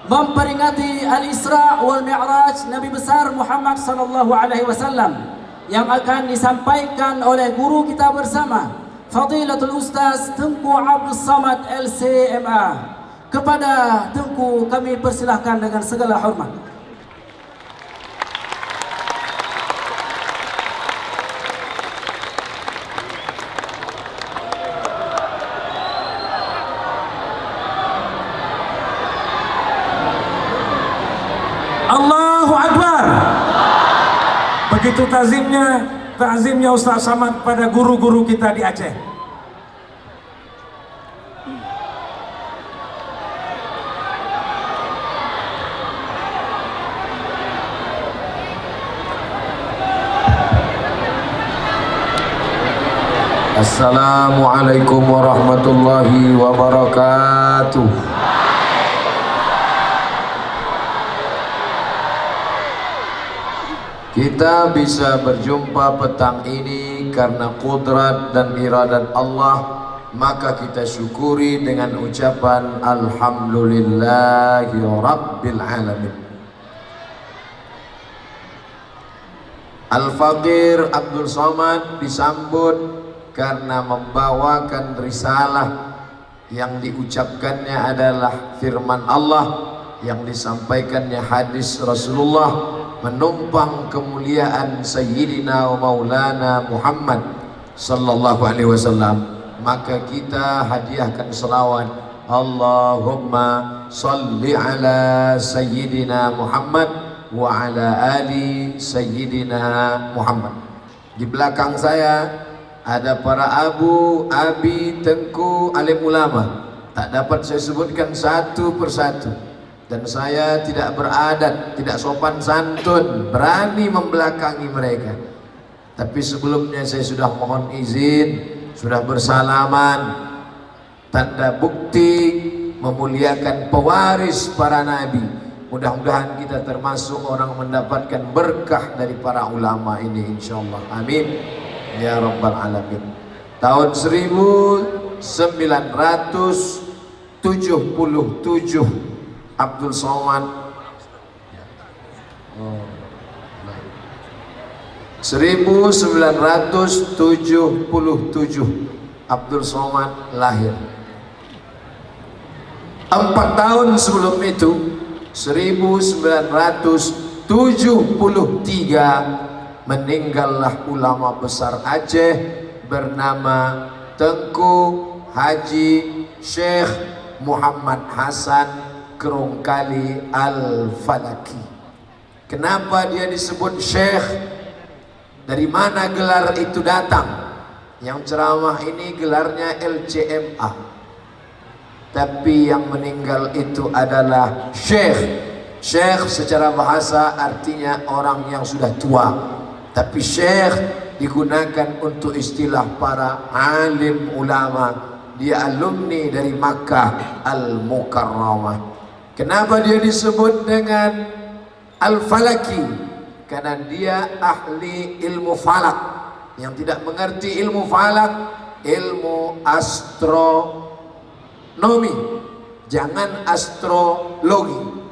memperingati Al-Isra wal Mi'raj Nabi besar Muhammad sallallahu alaihi wasallam yang akan disampaikan oleh guru kita bersama Fadilatul Ustaz Tengku Abdul Samad LCMA. Kepada Tengku kami persilahkan dengan segala hormat. Allahu Akbar. Begitu takzimnya Ustaz Samad pada guru-guru kita di Aceh. Assalamualaikum warahmatullahi wabarakatuh. Kita bisa berjumpa petang ini karena kudrat dan iradat Allah, maka kita syukuri dengan ucapan Alhamdulillahi Rabbil Alamin. Al-Faqir Abdul Samad disambut karena membawakan risalah yang diucapkannya adalah firman Allah, yang disampaikannya hadis Rasulullah, menumpang kemuliaan Sayyidina wa Maulana Muhammad sallallahu alaihi wasallam. Maka kita hadiahkan selawat, Allahumma salli ala Sayyidina Muhammad wa ala ali Sayyidina Muhammad. Di belakang saya ada para abu, abi, tengku, alim ulama. Tak dapat saya sebutkan satu persatu, dan saya tidak beradat, tidak sopan santun berani membelakangi mereka. Tapi sebelumnya saya sudah mohon izin, sudah bersalaman, tanda bukti memuliakan pewaris para nabi. Mudah-mudahan kita termasuk orang mendapatkan berkah dari para ulama ini, insyaallah. Amin ya rabbal alamin. Tahun 1977 Abdul Samad 1977 Abdul Samad lahir. 4 tahun sebelum itu 1973 meninggallah ulama besar Aceh bernama Tengku Haji Syekh Muhammad Hasan Kerongkali Al-Falaki. Kenapa dia disebut Syekh? Dari mana gelar itu datang? Yang ceramah ini gelarnya LCMA, tapi yang meninggal itu adalah Syekh. Syekh secara bahasa artinya orang yang sudah tua, tapi Syekh digunakan untuk istilah para alim ulama. Dia alumni dari Makkah Al-Mukarramah. Kenapa dia disebut dengan Al-Falaki? Karena dia ahli ilmu falak. Yang tidak mengerti ilmu falak, ilmu astronomi, jangan astrologi.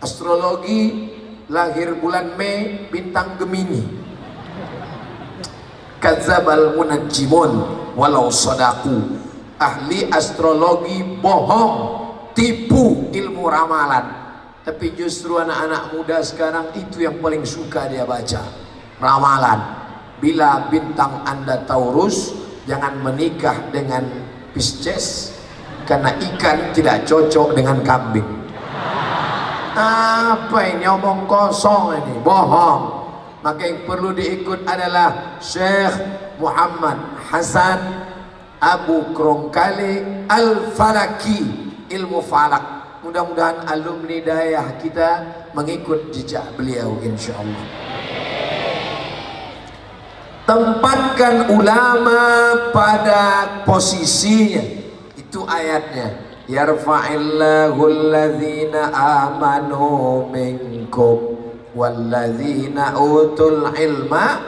Astrologi lahir bulan Mei, bintang Gemini. Kadzabal munajjimun walau sadaku. Ahli astrologi bohong, tipu ilmu ramalan. Tapi justru anak-anak muda sekarang itu yang paling suka dia baca, ramalan. Bila bintang Anda Taurus, jangan menikah dengan Pisces, karena ikan tidak cocok dengan kambing. Apa ini, omong kosong ini, bohong. Maka yang perlu diikut adalah Syekh Muhammad Hasan Abu Kerongkali Al-Falaki, ilmu falak. Mudah-mudahan alumni dayah kita mengikut jejak beliau, insyaallah. Tempatkan ulama pada posisinya. Itu ayatnya. Yarfa'illahu alladhina amanu minkum walladzina utul ilma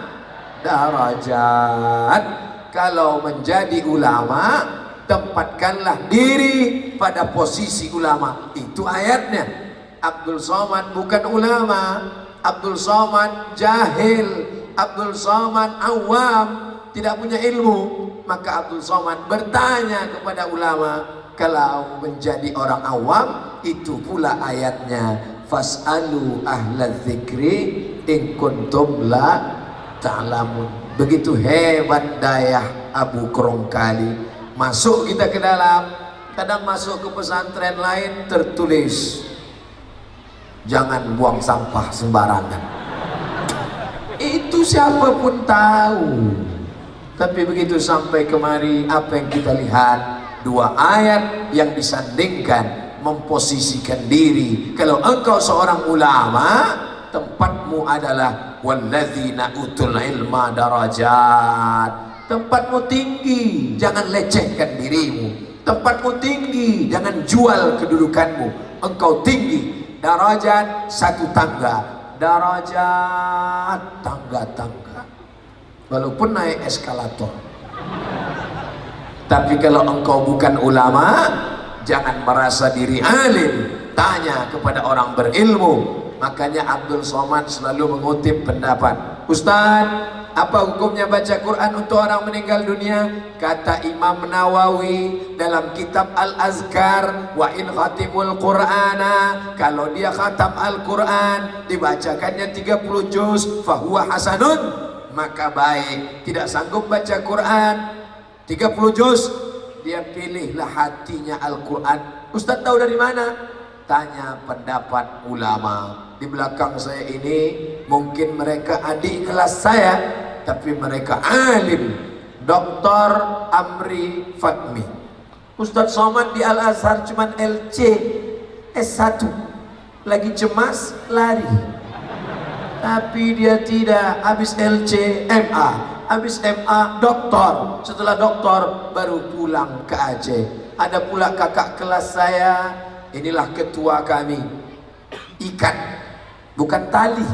darajat. Kalau menjadi ulama, tempatkanlah diri pada posisi ulama. Itu ayatnya. Abdul Somad bukan ulama, Abdul Somad jahil, Abdul Somad awam, tidak punya ilmu. Maka Abdul Somad bertanya kepada ulama. Kalau menjadi orang awam, itu pula ayatnya, fas'alu ahlal dzikri in kuntum la ta'lamun. Begitu hebat daya Abu Krongkali. Masuk kita ke dalam, kadang masuk ke pesantren lain tertulis jangan buang sampah sembarangan. Itu siapapun tahu. Tapi begitu sampai kemari, apa yang kita lihat? Dua ayat yang disandingkan, memposisikan diri. Kalau engkau seorang ulama, tempatmu adalah walladzina utul ilma darajat. Tempatmu tinggi, jangan lecehkan dirimu. Tempatmu tinggi, jangan jual kedudukanmu. Engkau tinggi, darajat satu tangga, darajat tangga-tangga, walaupun naik eskalator. Tapi kalau engkau bukan ulama, jangan merasa diri alim, tanya kepada orang berilmu. Makanya Abdul Somad selalu mengutip pendapat, Ustaz, apa hukumnya baca Quran untuk orang meninggal dunia? Kata Imam Nawawi dalam kitab Al-Azkar, wa in khatimul Qur'ana, kalau dia khatam Al-Quran, dibacakannya 30 juz, fahuwa hasanun, maka baik. Tidak sanggup baca Quran 30 juz, dia pilihlah hatinya Al-Quran. Ustaz tahu dari mana? Tanya pendapat ulama. Di belakang saya ini mungkin mereka adik kelas saya, tapi mereka alim. Dr. Amri Fatmi, Ustaz Somad di Al-Azhar cuman LC, S1, lagi cemas lari. Tapi dia tidak, habis LC MA, habis MA doktor, setelah doktor baru pulang ke Aceh. Ada pula kakak kelas saya, inilah ketua kami, ikat, bukan tali,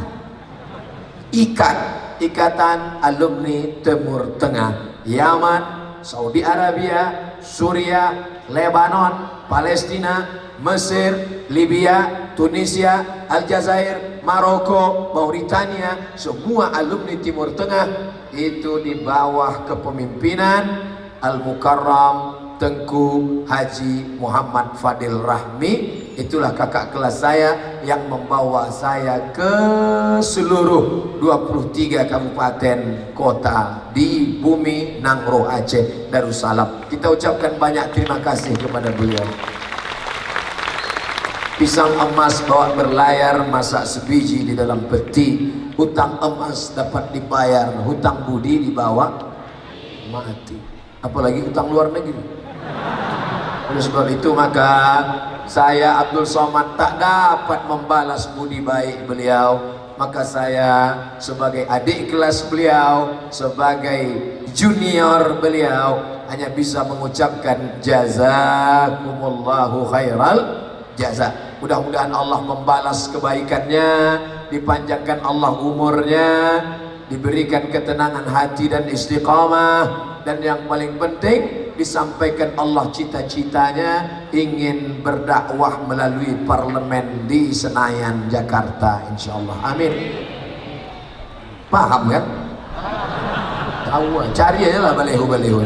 ikat, Ikatan Alumni Timur Tengah, Yaman, Saudi Arabia, Suriah, Lebanon, Palestina, Mesir, Libya, Tunisia, Aljazair, Maroko, Mauritania, semua alumni Timur Tengah itu di bawah kepemimpinan Al-Mukarram Tengku Haji Muhammad Fadil Rahmi. Itulah kakak kelas saya yang membawa saya ke seluruh 23 kabupaten kota di bumi Nangro Aceh Darussalam. Kita ucapkan banyak terima kasih kepada beliau. Pisang emas bawa berlayar, masak sebiji di dalam peti. Hutang emas dapat dibayar, hutang budi dibawa mati. Apalagi hutang luar negeri. Oleh sebab itu maka saya Abdul Somad tak dapat membalas budi baik beliau. Maka saya sebagai adik kelas beliau, sebagai junior beliau, hanya bisa mengucapkan jazakumullahu khairal jaza. Mudah-mudahan Allah membalas kebaikannya, dipanjangkan Allah umurnya, diberikan ketenangan hati dan istiqamah, dan yang paling penting disampaikan Allah cita-citanya ingin berdakwah melalui parlemen di Senayan, Jakarta, insyaallah. Amin. Paham kan? Tahu, cari aja lah balehu-balehu.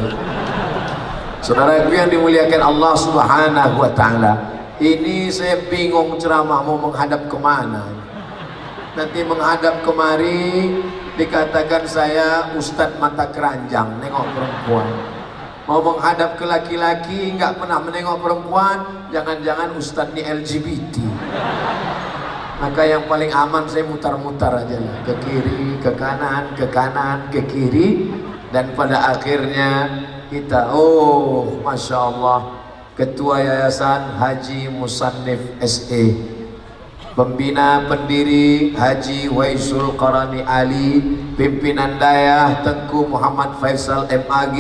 Saudaraku yang dimuliakan Allah Subhanahu wa Ta'ala, ini saya bingung ceramah mau menghadap kemana. Nanti menghadap kemari dikatakan saya Ustadz mata keranjang, nengok perempuan. Mau menghadap ke laki-laki nggak pernah menengok perempuan, jangan-jangan Ustadz ini LGBT. Maka yang paling aman saya mutar-mutar aja lah, ke kiri, ke kanan, ke kanan, ke kiri, dan pada akhirnya kita, oh Masya Allah, Ketua Yayasan Haji Musannif SE, Pembina pendiri Haji Waisul Qarani Ali, Pimpinan Dayah Tengku Muhammad Faisal MAG,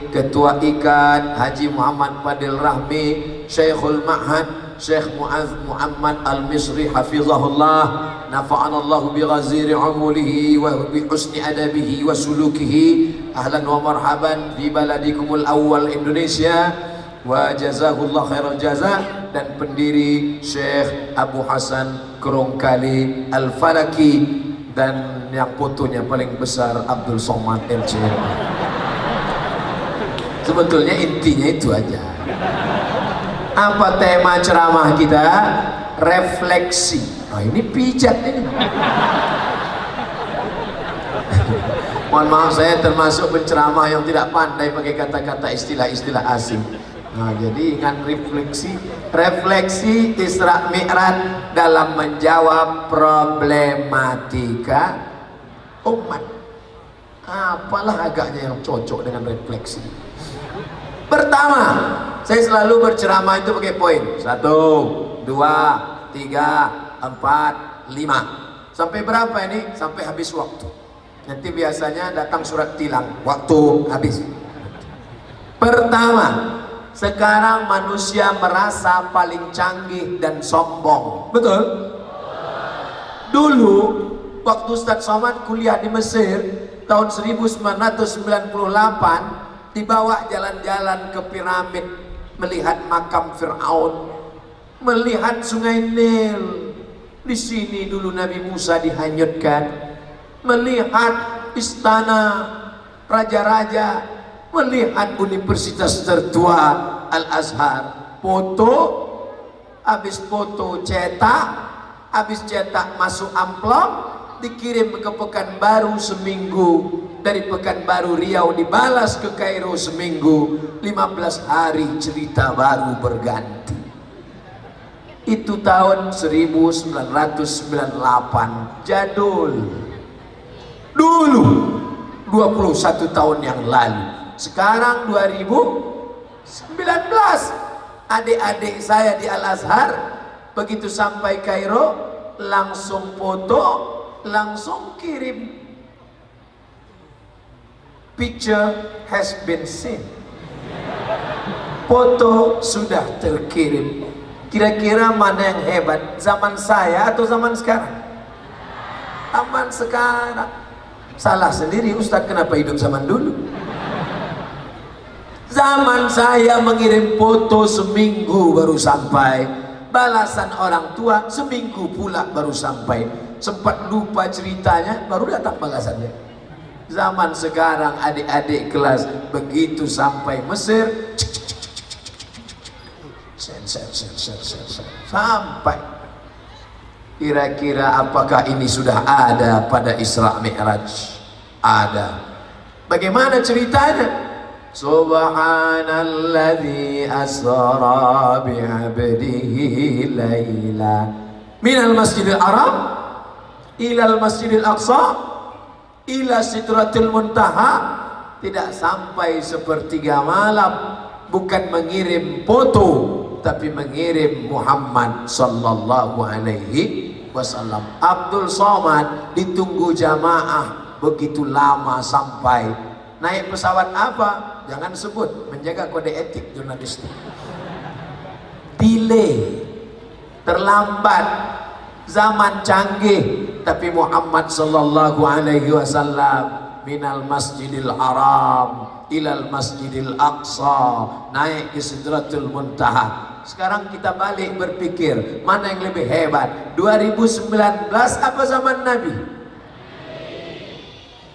Ketua Ikat Haji Muhammad Fadil Rahmi, Syekhul Ma'had Syekh Mu'adz Muhammad Al-Misri hafizahullah, nafa'anallahu bi ghaziri umulihi wa bi husni adabihi wa sulukihi. Ahlan wa marhaban fi baladikumul awwal Indonesia. wa jazahullah khairal jaza, dan pendiri Syekh Abu Hasan Kerongkali Al-Falaki, dan yang fotonya paling besar Abdul Somad LCM. Sebetulnya intinya itu aja. Apa tema ceramah kita? Refleksi. Oh, ini pijat ini. Mohon maaf, saya termasuk penceramah yang tidak pandai pakai kata-kata istilah-istilah asing. Nah, jadi ingat refleksi Isra Mi'raj dalam menjawab problematika umat. Apalah agaknya yang cocok dengan refleksi. Pertama, saya selalu berceramah itu pakai poin 1, 2, 3, 4, 5. Sampai berapa ini? Sampai habis waktu. Nanti biasanya datang surat tilang, waktu habis. Pertama, sekarang manusia merasa paling canggih dan sombong. Betul? Dulu waktu Ustadz Somad kuliah di Mesir tahun 1998, dibawa jalan-jalan ke piramid, melihat makam Fir'aun, melihat sungai Nil. Di sini dulu Nabi Musa dihanyutkan, melihat istana raja-raja, melihat universitas tertua Al-Azhar. Foto, habis foto cetak, habis cetak masuk amplop, dikirim ke Pekanbaru seminggu, dari Pekanbaru Riau dibalas ke Kairo seminggu, 15 hari cerita baru berganti. Itu tahun 1998, jadul. Dulu 21 tahun yang lalu. Sekarang 2019, adik-adik saya di Al-Azhar begitu sampai Kairo langsung foto, langsung kirim. Picture has been seen. Foto sudah terkirim. Kira-kira mana yang hebat, zaman saya atau zaman sekarang? Zaman sekarang. Salah sendiri Ustadz, kenapa hidup zaman dulu? Zaman saya mengirim foto seminggu baru sampai, balasan orang tua seminggu pula baru sampai. Sempat lupa ceritanya, baru datang balasannya. Zaman sekarang adik-adik kelas begitu sampai Mesir, sampai. Kira-kira apakah ini sudah ada pada Isra Mi'raj? Ada. Bagaimana ceritanya? Subhanalladzi asra bi'abdihi laila minal masjidil haram ilal masjidil aqsa ila sidratil muntaha. Tidak sampai sepertiga malam, bukan mengirim foto, tapi mengirim Muhammad sallallahu alaihi wasallam. Abdul Somad ditunggu jamaah begitu lama sampai. Naik pesawat apa? Jangan sebut, menjaga kode etik jurnalistik. Delay, terlambat, zaman canggih, tapi Muhammad sallallahu alaihi wasallam minal masjidil haram ilal masjidil aqsa, naik ke sidratul muntaha. Sekarang kita balik berpikir, mana yang lebih hebat, 2019 apa zaman Nabi?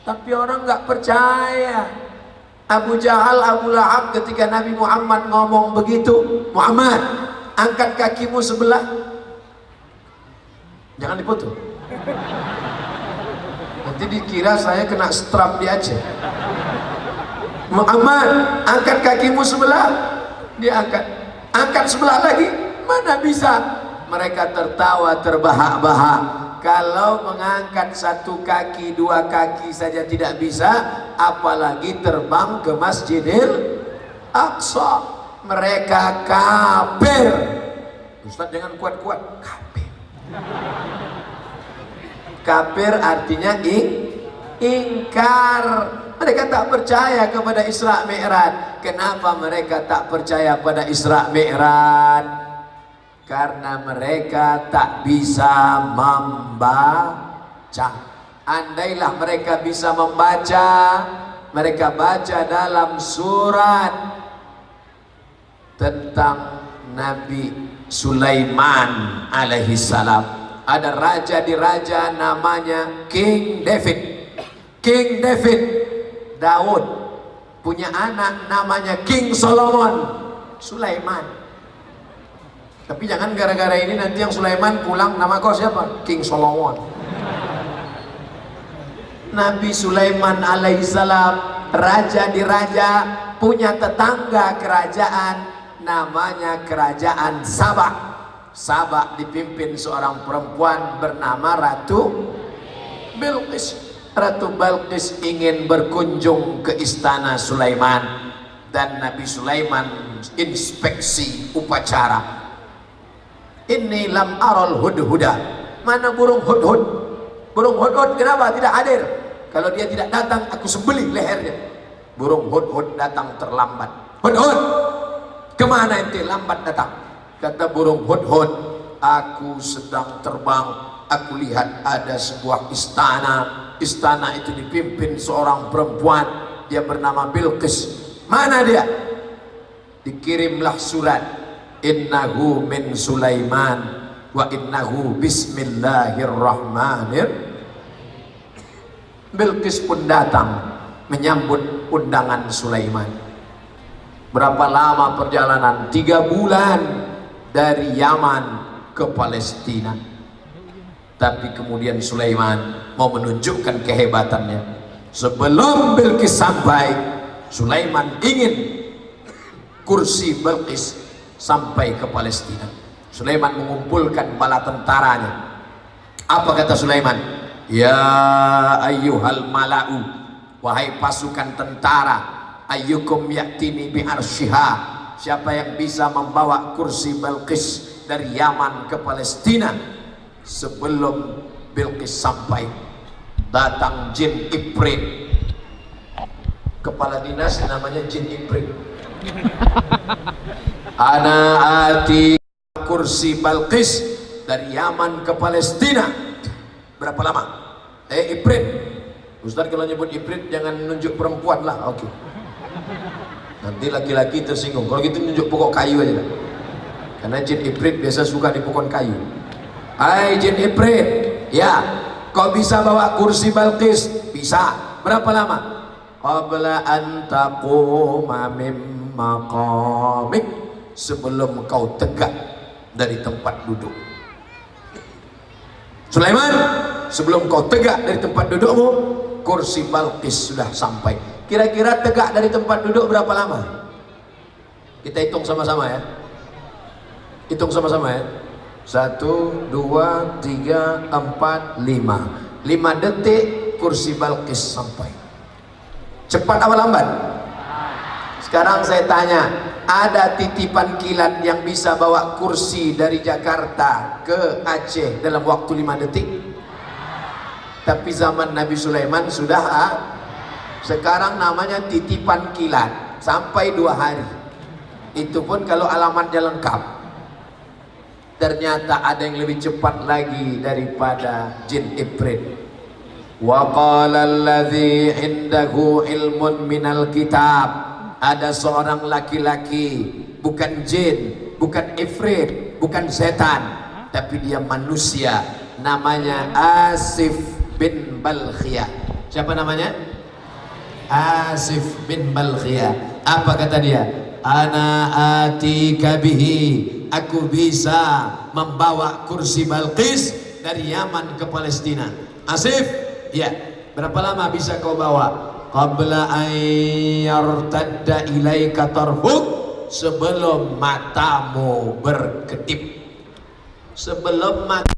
Tapi orang nggak percaya. Abu Jahal, Abu Lahab ketika Nabi Muhammad ngomong begitu, Muhammad angkat kakimu sebelah, jangan dipoto. Nanti dikira saya kena strap di Aceh. Muhammad angkat kakimu sebelah, dia angkat sebelah lagi, mana bisa. Mereka tertawa terbahak-bahak. Kalau mengangkat satu kaki, dua kaki saja tidak bisa, apalagi terbang ke Masjidil Aqsa. Mereka kafir. Ustaz jangan kuat-kuat, kafir. Kafir artinya ingkar. Mereka tak percaya kepada Isra Mi'raj. Kenapa mereka tak percaya pada Isra Mi'raj? Karena mereka tak bisa membaca. Andailah mereka bisa membaca, mereka baca dalam surat tentang Nabi Sulaiman alaihi salam. Ada raja di raja namanya King David. King David, Daud punya anak namanya King Solomon, Sulaiman. Tapi jangan gara-gara ini nanti yang Sulaiman pulang nama kau siapa? King Solomon. Nabi Sulaiman alaihissalam, raja di raja, punya tetangga kerajaan namanya kerajaan Sabak. Sabak dipimpin seorang perempuan bernama Ratu Bilqis. Ratu Bilqis ingin berkunjung ke istana Sulaiman, dan Nabi Sulaiman inspeksi upacara. Ini lam aral hudhuda. Mana burung hudhud? Burung hudhud kenapa tidak hadir? Kalau dia tidak datang, aku sembelih lehernya. Burung hudhud datang terlambat. Hudhud, kemana ente lambat datang? Kata burung hudhud, aku sedang terbang. Aku lihat ada sebuah istana. Istana itu dipimpin seorang perempuan, dia bernama Bilqis. Mana dia? Dikirimlah surat, innahu min Sulaiman wa innahu bismillahirrahmanirrahim. Bilqis pun datang menyambut undangan Sulaiman. Berapa lama perjalanan? 3 bulan dari Yaman ke Palestina. Tapi kemudian Sulaiman mau menunjukkan kehebatannya. Sebelum Bilqis sampai, Sulaiman ingin kursi Bilqis sampai ke Palestina. Sulaiman mengumpulkan bala tentaranya. Apa kata Sulaiman? Ya ayyuhal mala'u, wahai pasukan tentara, ayyukum ya'tini bi arsyiha, siapa yang bisa membawa kursi Bilqis dari Yaman ke Palestina? Sebelum Bilqis sampai, datang jin Ifrit. Kepala dinas namanya jin Ifrit. Ana ati kursi Bilqis dari Yaman ke Palestina. Berapa lama? Ifrit. Ustaz kalau nyebut Ifrit jangan nunjuk perempuan lah. Oke. Nanti laki-laki tersinggung. Kalau gitu nunjuk pokok kayu aja lah. Karena jin Ifrit biasa suka di pokok kayu. Hai jin Ifrit, ya, kau bisa bawa kursi Bilqis? Bisa. Berapa lama? Qabla an taquma mim maqamik, sebelum kau tegak dari tempat duduk. Sulaiman, sebelum kau tegak dari tempat dudukmu, kursi Bilqis sudah sampai. Kira-kira tegak dari tempat duduk berapa lama? Kita hitung sama-sama ya. Hitung sama-sama ya. 1, 2, 3, 4, 5. 5 detik kursi Bilqis sampai. Cepat apa lambat? Sekarang saya tanya, ada titipan kilat yang bisa bawa kursi dari Jakarta ke Aceh dalam waktu 5 detik? Tapi zaman Nabi Sulaiman sudah. Sekarang namanya titipan kilat, sampai 2 hari. Itu pun kalau alamatnya lengkap. Ternyata ada yang lebih cepat lagi daripada jin Ifrit. Wa qala alladhi indahu ilmun minal kitab. Ada seorang laki-laki, bukan jin, bukan Ifrit, bukan setan, tapi dia manusia, namanya Asif bin Balkhiyah. Siapa namanya? Asif bin Balkhiyah. Apa kata dia? Ana atika bihi, aku bisa membawa kursi Bilqis dari Yaman ke Palestina. Asif, ya, berapa lama bisa kau bawa? Qabla an yartadda ilaika tarfuk, sebelum matamu berkedip. Sebelum mata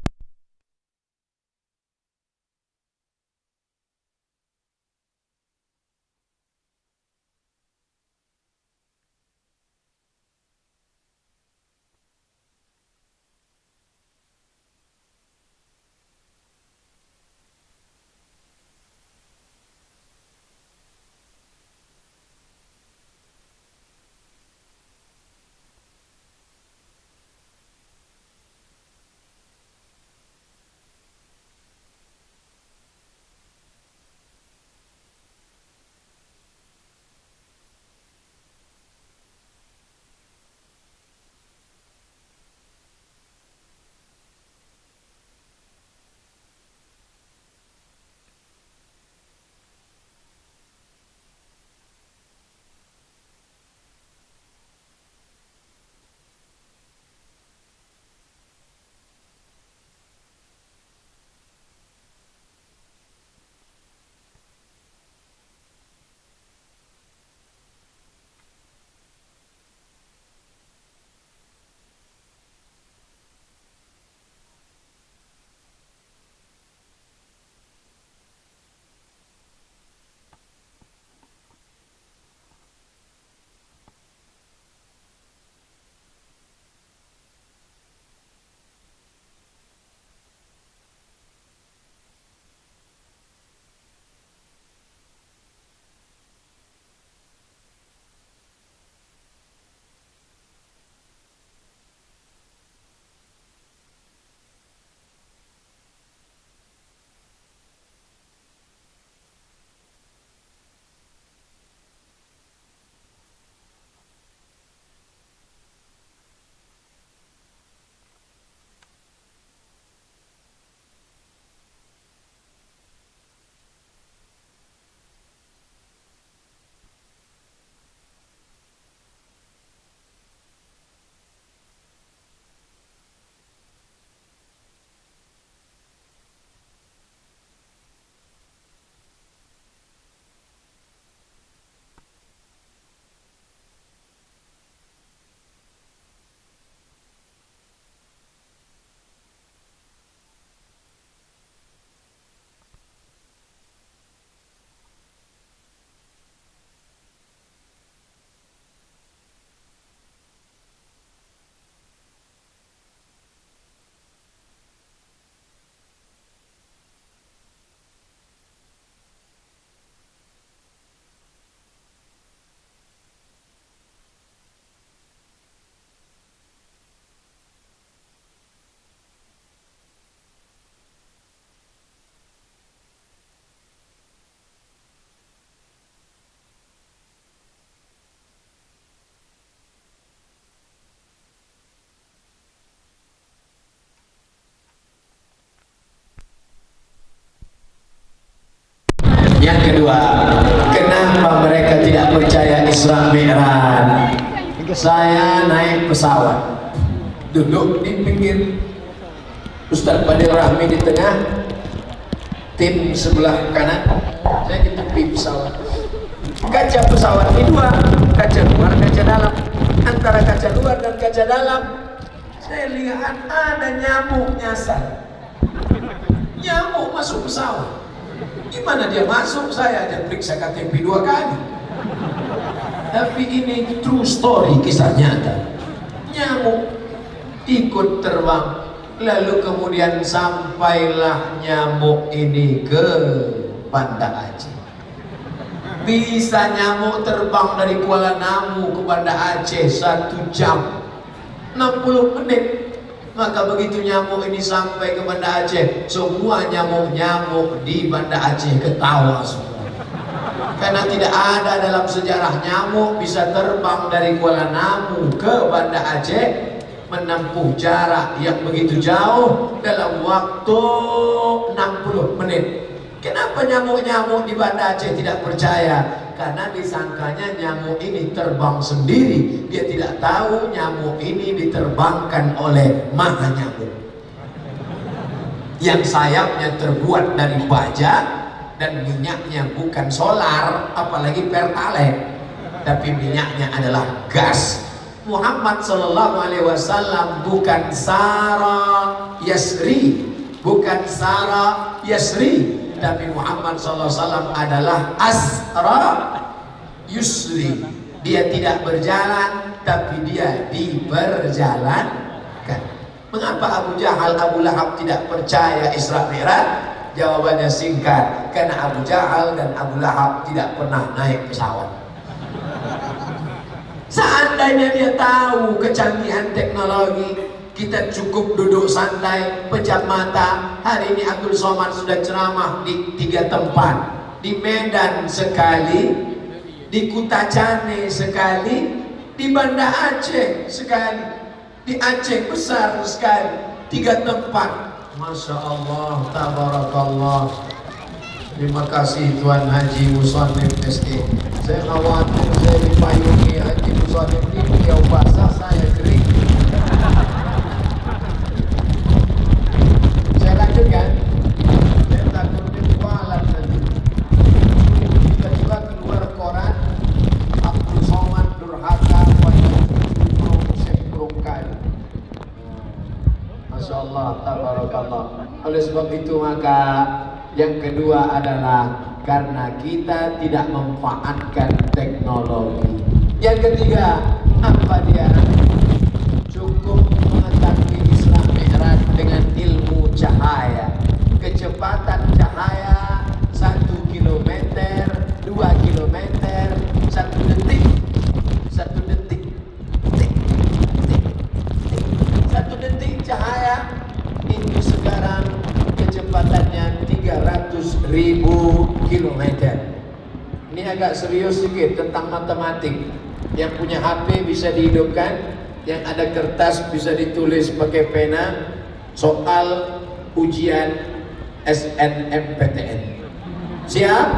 Saya naik pesawat, duduk di pinggir, Ustaz Fadil Rahmi di tengah, tim sebelah kanan, saya di tepi pesawat. Kaca pesawat ini dua, kaca luar, kaca dalam. Antara kaca luar dan kaca dalam, saya lihat ada nyamuk nyasar. Nyamuk masuk pesawat. Gimana dia masuk? Saya aja periksa KTP 2 kali. Tapi ini true story, kisah nyata. Nyamuk ikut terbang, lalu kemudian sampailah nyamuk ini ke Banda Aceh. Bisa nyamuk terbang dari Kuala Namu ke Banda Aceh 1 jam 60 menit. Maka begitu nyamuk ini sampai ke Banda Aceh, semua nyamuk-nyamuk di Banda Aceh ketawa semua. Karena tidak ada dalam sejarah nyamuk bisa terbang dari Kuala Namu ke Banda Aceh menempuh jarak yang begitu jauh dalam waktu 60 menit. Kenapa nyamuk-nyamuk di Banda Aceh tidak percaya? Karena disangkanya nyamuk ini terbang sendiri. Dia tidak tahu nyamuk ini diterbangkan oleh maha nyamuk yang sayapnya terbuat dari baja dan minyaknya bukan solar, apalagi pertalite, tapi minyaknya adalah gas. Muhammad sallallahu alaihi wasallam bukan Sara Yasri, bukan Sara Yasri, tapi Muhammad sallallahu alaihi wasallam adalah Asra Yusri. Dia tidak berjalan, tapi dia diperjalankan. Mengapa Abu Jahal, Abu Lahab tidak percaya Isra Mi'raj? Jawabannya singkat, karena Abu Jahal dan Abu Lahab tidak pernah naik pesawat. Seandainya dia tahu kecanggihan teknologi, kita cukup duduk santai, pejam mata. Hari ini Abdul Somad sudah ceramah di 3 tempat, di Medan sekali, di Kutacane sekali, di Banda Aceh sekali, di Aceh besar sekali. 3 tempat. Masya Allah, tabarakallah. Terima kasih Tuan Haji Musonif SE. Saya khawatir saya dipayungi Haji Musonif ini, beliau basah, saya kering. Saya lanjutkan. Saya takutnya kualat nanti. Tiba-tiba keluar koran, Abdul Somad durhaka pada kali. Masya Allah, tabarakallah. Oleh sebab itu maka yang kedua adalah karena kita tidak memanfaatkan teknologi. Yang ketiga, apa dia? Cukup mengetahui Isra Mi'raj dengan ilmu cahaya. Kecepatan cahaya 1 km, 2 km, 1 detik. 1 detik. 1 detik cahaya itu sekarang kecepatannya 300.000 km. Ini agak serius sedikit tentang matematik. Yang punya HP bisa dihidupkan, yang ada kertas bisa ditulis pakai pena soal ujian SNMPTN. Siap?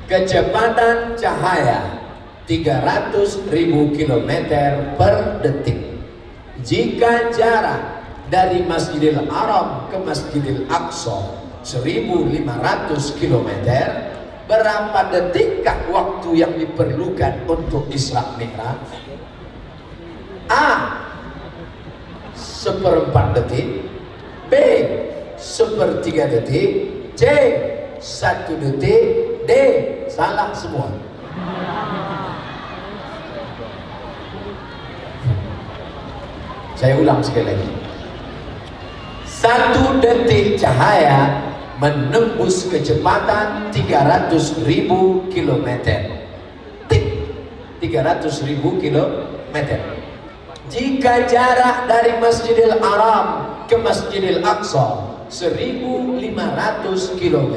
Kecepatan cahaya 300.000 km per detik. Jika jarak dari Masjidil Haram ke Masjidil Aqsa 1.500 km, berapa detikkah waktu yang diperlukan untuk Isra Mi'raj? A. 1/4 detik, B. 1/3 detik, C. 1 detik, D. Salah semua. Saya ulang sekali lagi. 1 detik cahaya menembus kecepatan 300.000 km. Tik, 300.000 km. Jika jarak dari Masjidil Haram ke Masjidil Aqsa 1.500 km,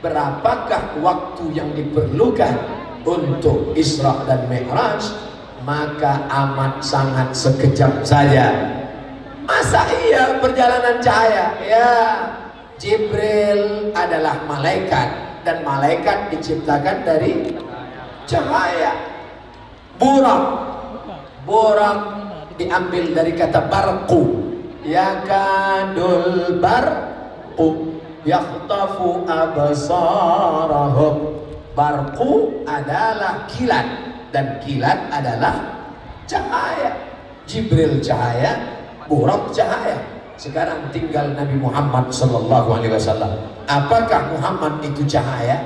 berapakah waktu yang diperlukan untuk Isra dan Mi'raj? Maka amat sangat sekejap saja. Masa iya perjalanan cahaya? Ya, Jibril adalah malaikat dan malaikat diciptakan dari cahaya. Burak. Burak diambil dari kata barqu. Yakadul barqu yakhtafu absarahum. Barqu adalah kilat, dan kilat adalah cahaya. Jibril cahaya, Burak cahaya. Sekarang tinggal Nabi Muhammad sallallahu alaihi wasallam. Apakah Muhammad itu cahaya?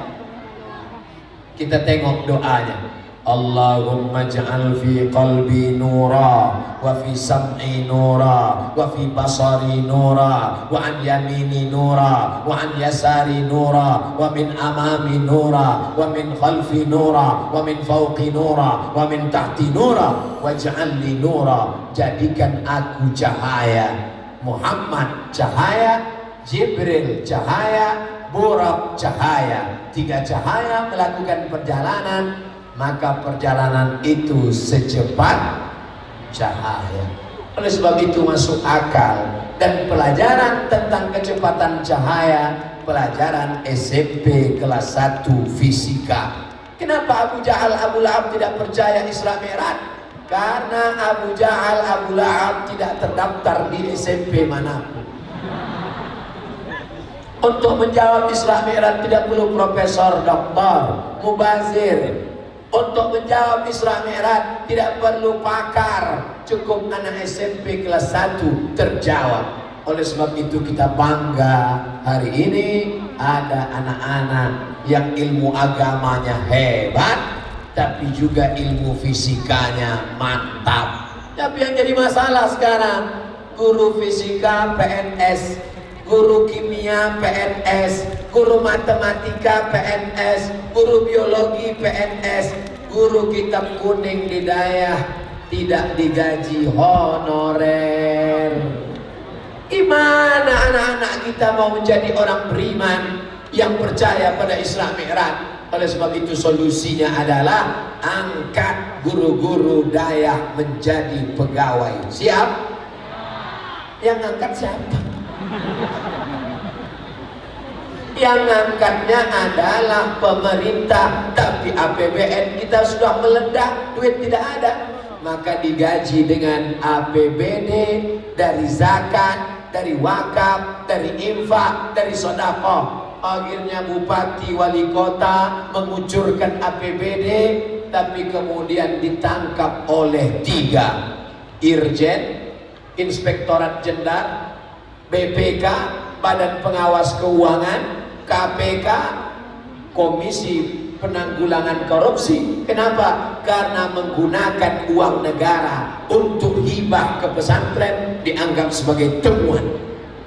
Kita tengok doanya. Allahumma ja'al fi qalbi nura wa fi sam'i nura wa fi basari nura wa an yamini nura wa an yasari nura wa min amami nura wa min khalfi nura wa min fawqi nura wa min tahti nura waj'al li nura. Jadikan aku cahaya. Muhammad cahaya, Jibril cahaya, Burak cahaya. 3 cahaya melakukan perjalanan, maka perjalanan itu secepat cahaya. Oleh sebab itu masuk akal. Dan pelajaran tentang kecepatan cahaya, pelajaran SMP kelas 1 fisika. Kenapa Abu Jahal, Abu Lahab tidak percaya Isra Mi'raj? Karena Abu Jahal, Abu Lahab tidak terdaftar di SMP manapun. Untuk menjawab Isra Mi'raj tidak perlu profesor, doktor, mubazir. Untuk menjawab Isra Mi'raj tidak perlu pakar, cukup anak SMP kelas 1 terjawab. Oleh sebab itu kita bangga hari ini ada anak-anak yang ilmu agamanya hebat, tapi juga ilmu fisikanya mantap. Tapi yang jadi masalah sekarang, guru fisika PNS, guru kimia PNS, guru matematika PNS, guru biologi PNS, guru kitab kuning di daerah tidak digaji honorer. Gimana anak-anak kita mau menjadi orang beriman yang percaya pada Isra Mi'raj? Oleh sebab itu solusinya adalah angkat guru-guru daerah menjadi pegawai. Siap? Yang angkat siapa? Yang angkatnya adalah pemerintah, tapi APBN kita sudah meledak, duit tidak ada. Maka digaji dengan APBD, dari zakat, dari wakaf, dari infak, dari sedekah. Akhirnya bupati, wali kota mengucurkan APBD, tapi kemudian ditangkap oleh 3 Irjen, Inspektorat Jenderal, BPK, Badan Pengawas Keuangan, KPK, Komisi Penanggulangan Korupsi. Kenapa? Karena menggunakan uang negara untuk hibah ke pesantren dianggap sebagai temuan.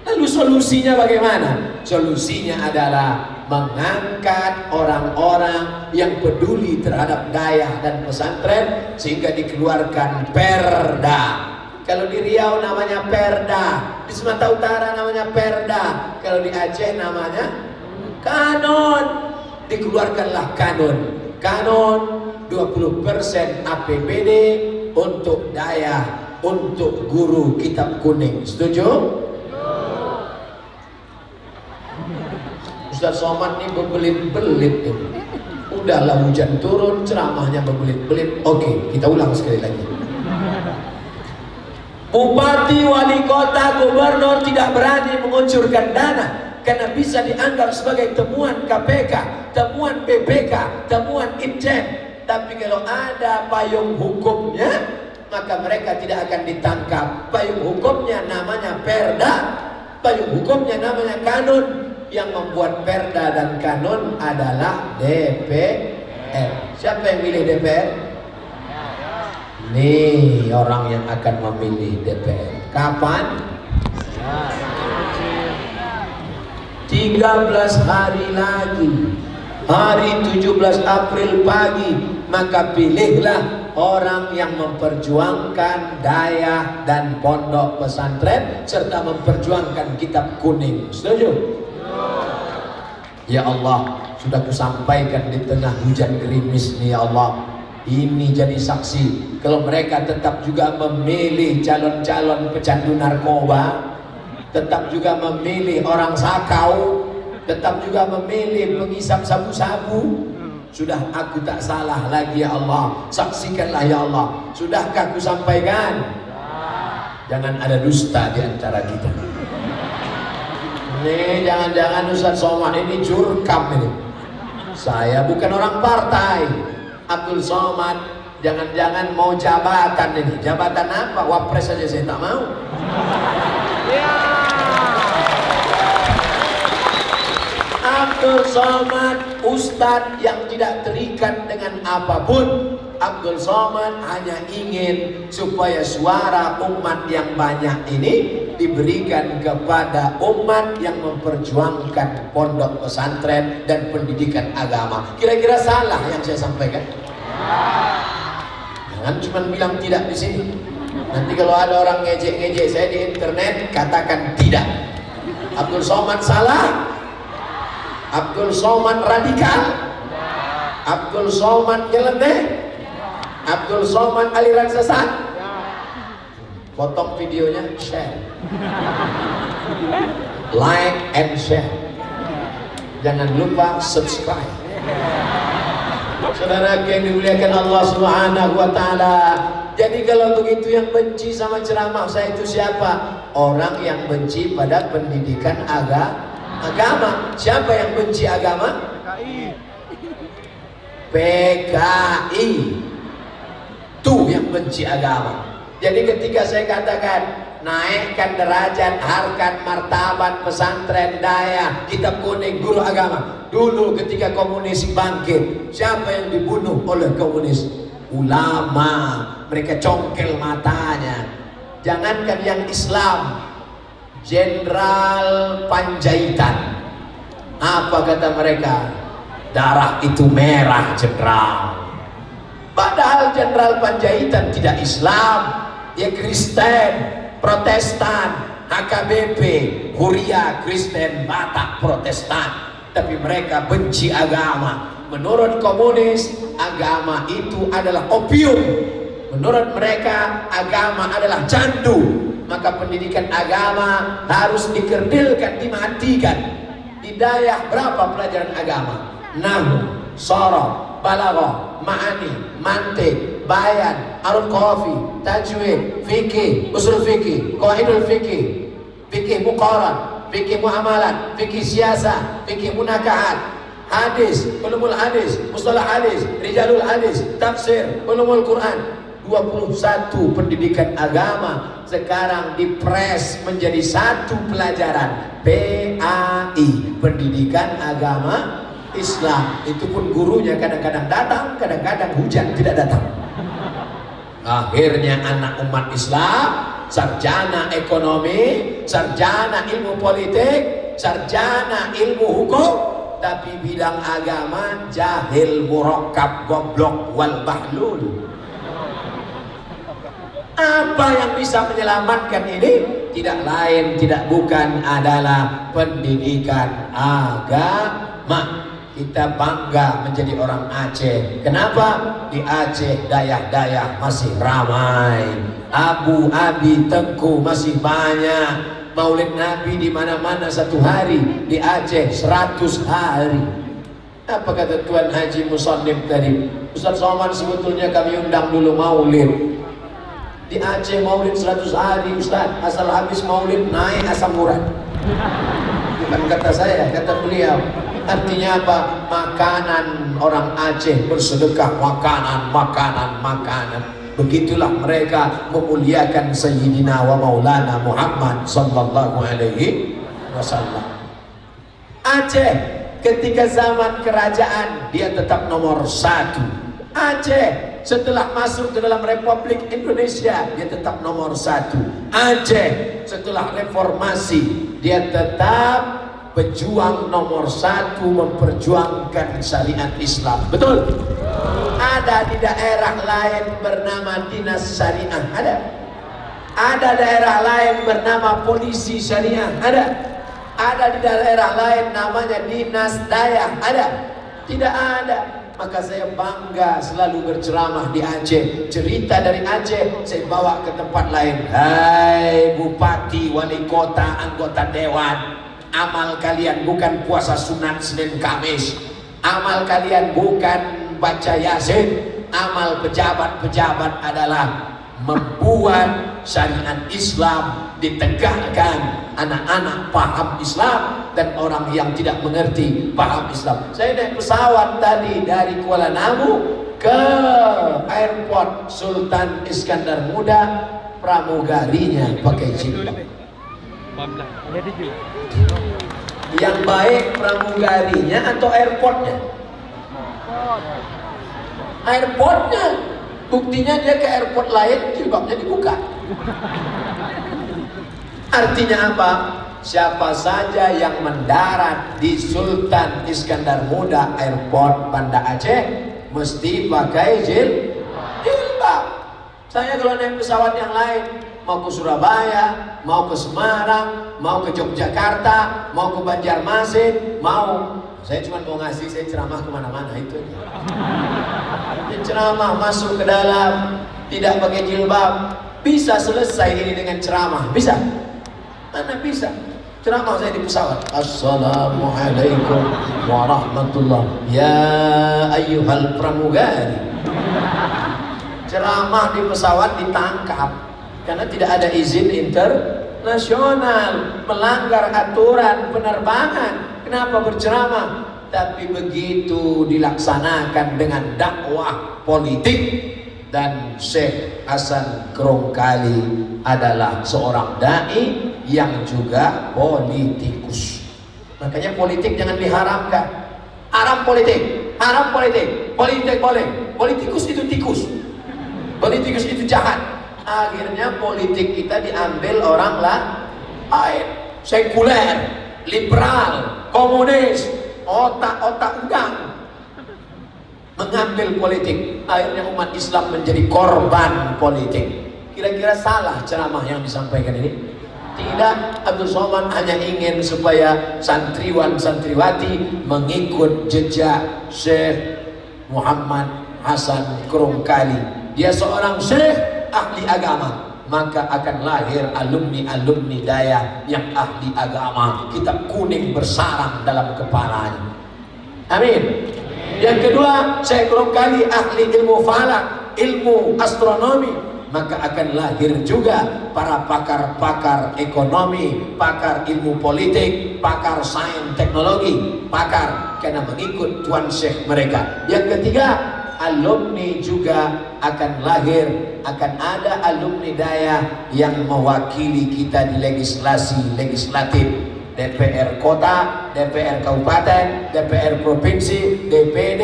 Lalu solusinya bagaimana? Solusinya adalah mengangkat orang-orang yang peduli terhadap daerah dan pesantren sehingga dikeluarkan perda. Kalau di Riau namanya perda, di Sumatera Utara namanya perda, kalau di Aceh namanya kanon. Dikeluarkanlah kanon. Kanon 20% APBD untuk daerah, untuk guru kitab kuning. Setuju? Ustaz Somad ini berbelit-belit. Udahlah hujan turun, ceramahnya berbelit-belit. Oke, kita ulang sekali lagi. Bupati, wali kota, gubernur tidak berani mengucurkan dana karena bisa dianggap sebagai temuan KPK, temuan BPK, temuan Itjen. Tapi kalau ada payung hukumnya, maka mereka tidak akan ditangkap. Payung hukumnya namanya perda, payung hukumnya namanya kanon. Yang membuat perda dan kanon adalah DPR. Siapa yang milih DPR? Nih orang yang akan memilih DPR. Kapan? 13 hari lagi, hari 17 April pagi. Maka pilihlah orang yang memperjuangkan daya dan pondok pesantren serta memperjuangkan kitab kuning. Setuju? Ya Allah, sudah kusampaikan di tengah hujan gerimis nih ya Allah. Ini jadi saksi kalau mereka tetap juga memilih calon-calon pecandu narkoba, tetap juga memilih orang sakau, tetap juga memilih penghisap sabu-sabu. Sudah aku tak salah lagi ya Allah. Saksikanlah ya Allah. Sudahkah aku sampaikan? Jangan ada dusta di antara kita. Ini jangan-jangan Ustaz Somad ini jurkam ini. Saya bukan orang partai. Abdul Somad jangan-jangan mau jabatan ini. Jabatan apa? Wapres saja saya tak mau. Abdul Somad Ustadz yang tidak terikat dengan apapun. Abdul Somad hanya ingin supaya suara umat yang banyak ini diberikan kepada umat yang memperjuangkan pondok pesantren dan pendidikan agama. Kira-kira salah yang saya sampaikan? Jangan cuma bilang tidak di sini. Nanti kalau ada orang ngejek-ngejek saya di internet, katakan tidak. Abdul Somad salah? Abdul Somad radikal? Abdul Somad nyeleneh? Abdul Somad aliran sesat? Potong videonya, share, like and share. Jangan lupa subscribe. Saudara yang dimuliakan Allah Subhanahu wa Ta'ala. Jadi kalau begitu yang benci sama ceramah saya itu siapa? Orang yang benci pada pendidikan agama. Siapa yang benci agama? PKI. Tuh yang benci agama. Jadi ketika saya katakan naikkan derajat, harkat, martabat pesantren daya, kitab kuning, guru agama. Dulu ketika komunis bangkit, siapa yang dibunuh oleh komunis? Ulama. Mereka congkel matanya. Jangankan yang Islam, Jenderal Panjaitan, apa kata mereka? Darah itu merah, jenderal. Padahal Jenderal Panjaitan tidak Islam, dia Kristen, Protestan, HKBP, Huria, Kristen, Batak, Protestan. Tapi mereka benci agama. Menurut komunis, agama itu adalah opium. Menurut mereka, agama adalah candu. Maka pendidikan agama harus dikerdilkan, dimatikan. Di Dayak berapa pelajaran agama? Nahwu, Shoroh, Balaghah, Ma'ani, Mantik, Bayan, Arut Qawafi, Tajwid, Fikih, Usul Fikih, Qawaidul Fikih, Fikih Muqaran, Fikih Muamalat, Fikih Siasah, Fikih Munakahat, Hadis, Ulumul Hadis, Mustalah Hadis, Rijalul Hadis, Tafsir, Ulumul Quran. 21 pendidikan agama sekarang dipres menjadi satu pelajaran, PAI, pendidikan agama Islam. Itu pun gurunya kadang-kadang datang, kadang-kadang hujan tidak datang. Akhirnya anak umat Islam, sarjana ekonomi, sarjana ilmu politik, sarjana ilmu hukum, tapi bidang agama jahil, murakkab, goblok, wal bahlul. Apa yang bisa menyelamatkan ini? Tidak lain, tidak bukan adalah pendidikan agama. Kita bangga menjadi orang Aceh. Kenapa? Di Aceh dayak-dayak masih ramai, Abu-abi Tengku masih banyak, Maulid Nabi di mana-mana satu hari, di Aceh 100 hari. Apa kata Tuan Haji Musannif tadi? Ustaz Somad sebetulnya kami undang dulu Maulid. Di Aceh Maulid 100 hari Ustaz, asal habis Maulid naik asam urat. Bukan kata saya, kata beliau. Artinya apa? Makanan orang Aceh bersedekah, makanan. Begitulah mereka memuliakan Sayyidina wa Maulana Muhammad sallallahu alaihi wasallam. Aceh ketika zaman kerajaan dia tetap nomor 1. Aceh setelah masuk ke dalam Republik Indonesia dia tetap nomor 1. Aceh setelah reformasi dia tetap pejuang nomor 1 memperjuangkan syariat Islam. Betul? Ada di daerah lain bernama dinas syariah? Ada daerah lain bernama polisi syariah? Ada di daerah lain namanya dinas daya? Tidak ada. Maka saya bangga selalu berceramah di Aceh. Cerita dari Aceh saya bawa ke tempat lain. Hai bupati, wali kota, anggota dewan, amal kalian bukan puasa sunat Senin Kamis. Amal kalian bukan baca Yasin. Amal pejabat-pejabat adalah membuat syariat Islam ditegakkan, anak-anak paham Islam dan orang yang tidak mengerti paham Islam. Saya naik pesawat tadi dari Kuala Namu ke airport Sultan Iskandar Muda, pramugarinya pakai jilbab. Yang baik pramugarinya atau airportnya? Airportnya. Buktinya dia ke airport lain jilbabnya dibuka. Artinya apa? Siapa saja yang mendarat di Sultan Iskandar Muda Airport Banda Aceh mesti pakai jilbab. Saya kalau naik pesawat yang lain, mau ke Surabaya, mau ke Semarang, mau ke Yogyakarta, mau ke Banjarmasin, saya cuma mau ngasih, saya ceramah kemana-mana itu. Ceramah masuk ke dalam, tidak pakai jilbab, bisa selesai ini dengan ceramah, bisa? Mana bisa? Ceramah saya di pesawat. Assalamualaikum warahmatullahi ya ayyuhal pramugari. Ceramah di pesawat ditangkap karena tidak ada izin internasional, melanggar aturan penerbangan. Kenapa berceramah? Tapi begitu dilaksanakan dengan dakwah politik, dan Syekh Hasan Kerongkali adalah seorang dai yang juga politikus. Makanya politik jangan diharamkan. Haram politik, haram politik. Politik boleh, politikus itu tikus. Politikus itu jahat. Akhirnya politik kita diambil orang lain, sekuler, liberal, komunis, otak-otak udang mengambil politik. Akhirnya umat Islam menjadi korban politik. Kira-kira salah ceramah yang disampaikan ini? Tidak. Abdul Somad hanya ingin supaya santriwan santriwati mengikut jejak Syekh Muhammad Hasan Kerongkali. Dia seorang syekh ahli agama, maka akan lahir alumni-alumni daya yang ahli agama, kitab kuning bersarang dalam kepalanya. Amin. Yang kedua, Syekh Kerongkali ahli ilmu falak, ilmu astronomi, maka akan lahir juga para pakar-pakar ekonomi, pakar ilmu politik, pakar sains teknologi, pakar karena mengikut tuan syekh mereka. Yang ketiga, alumni juga akan lahir, akan ada alumni daya yang mewakili kita di legislatif, DPR kota, DPR kabupaten, DPR provinsi, DPD,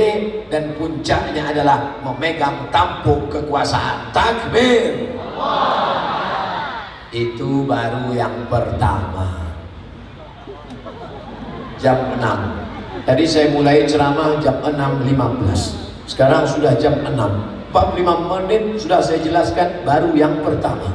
dan puncaknya adalah memegang tampuk kekuasaan. Takbir. Itu baru yang pertama. Jam 6. Tadi saya mulai ceramah jam 6.15. Sekarang sudah jam 6, 45 menit sudah saya jelaskan baru yang pertama.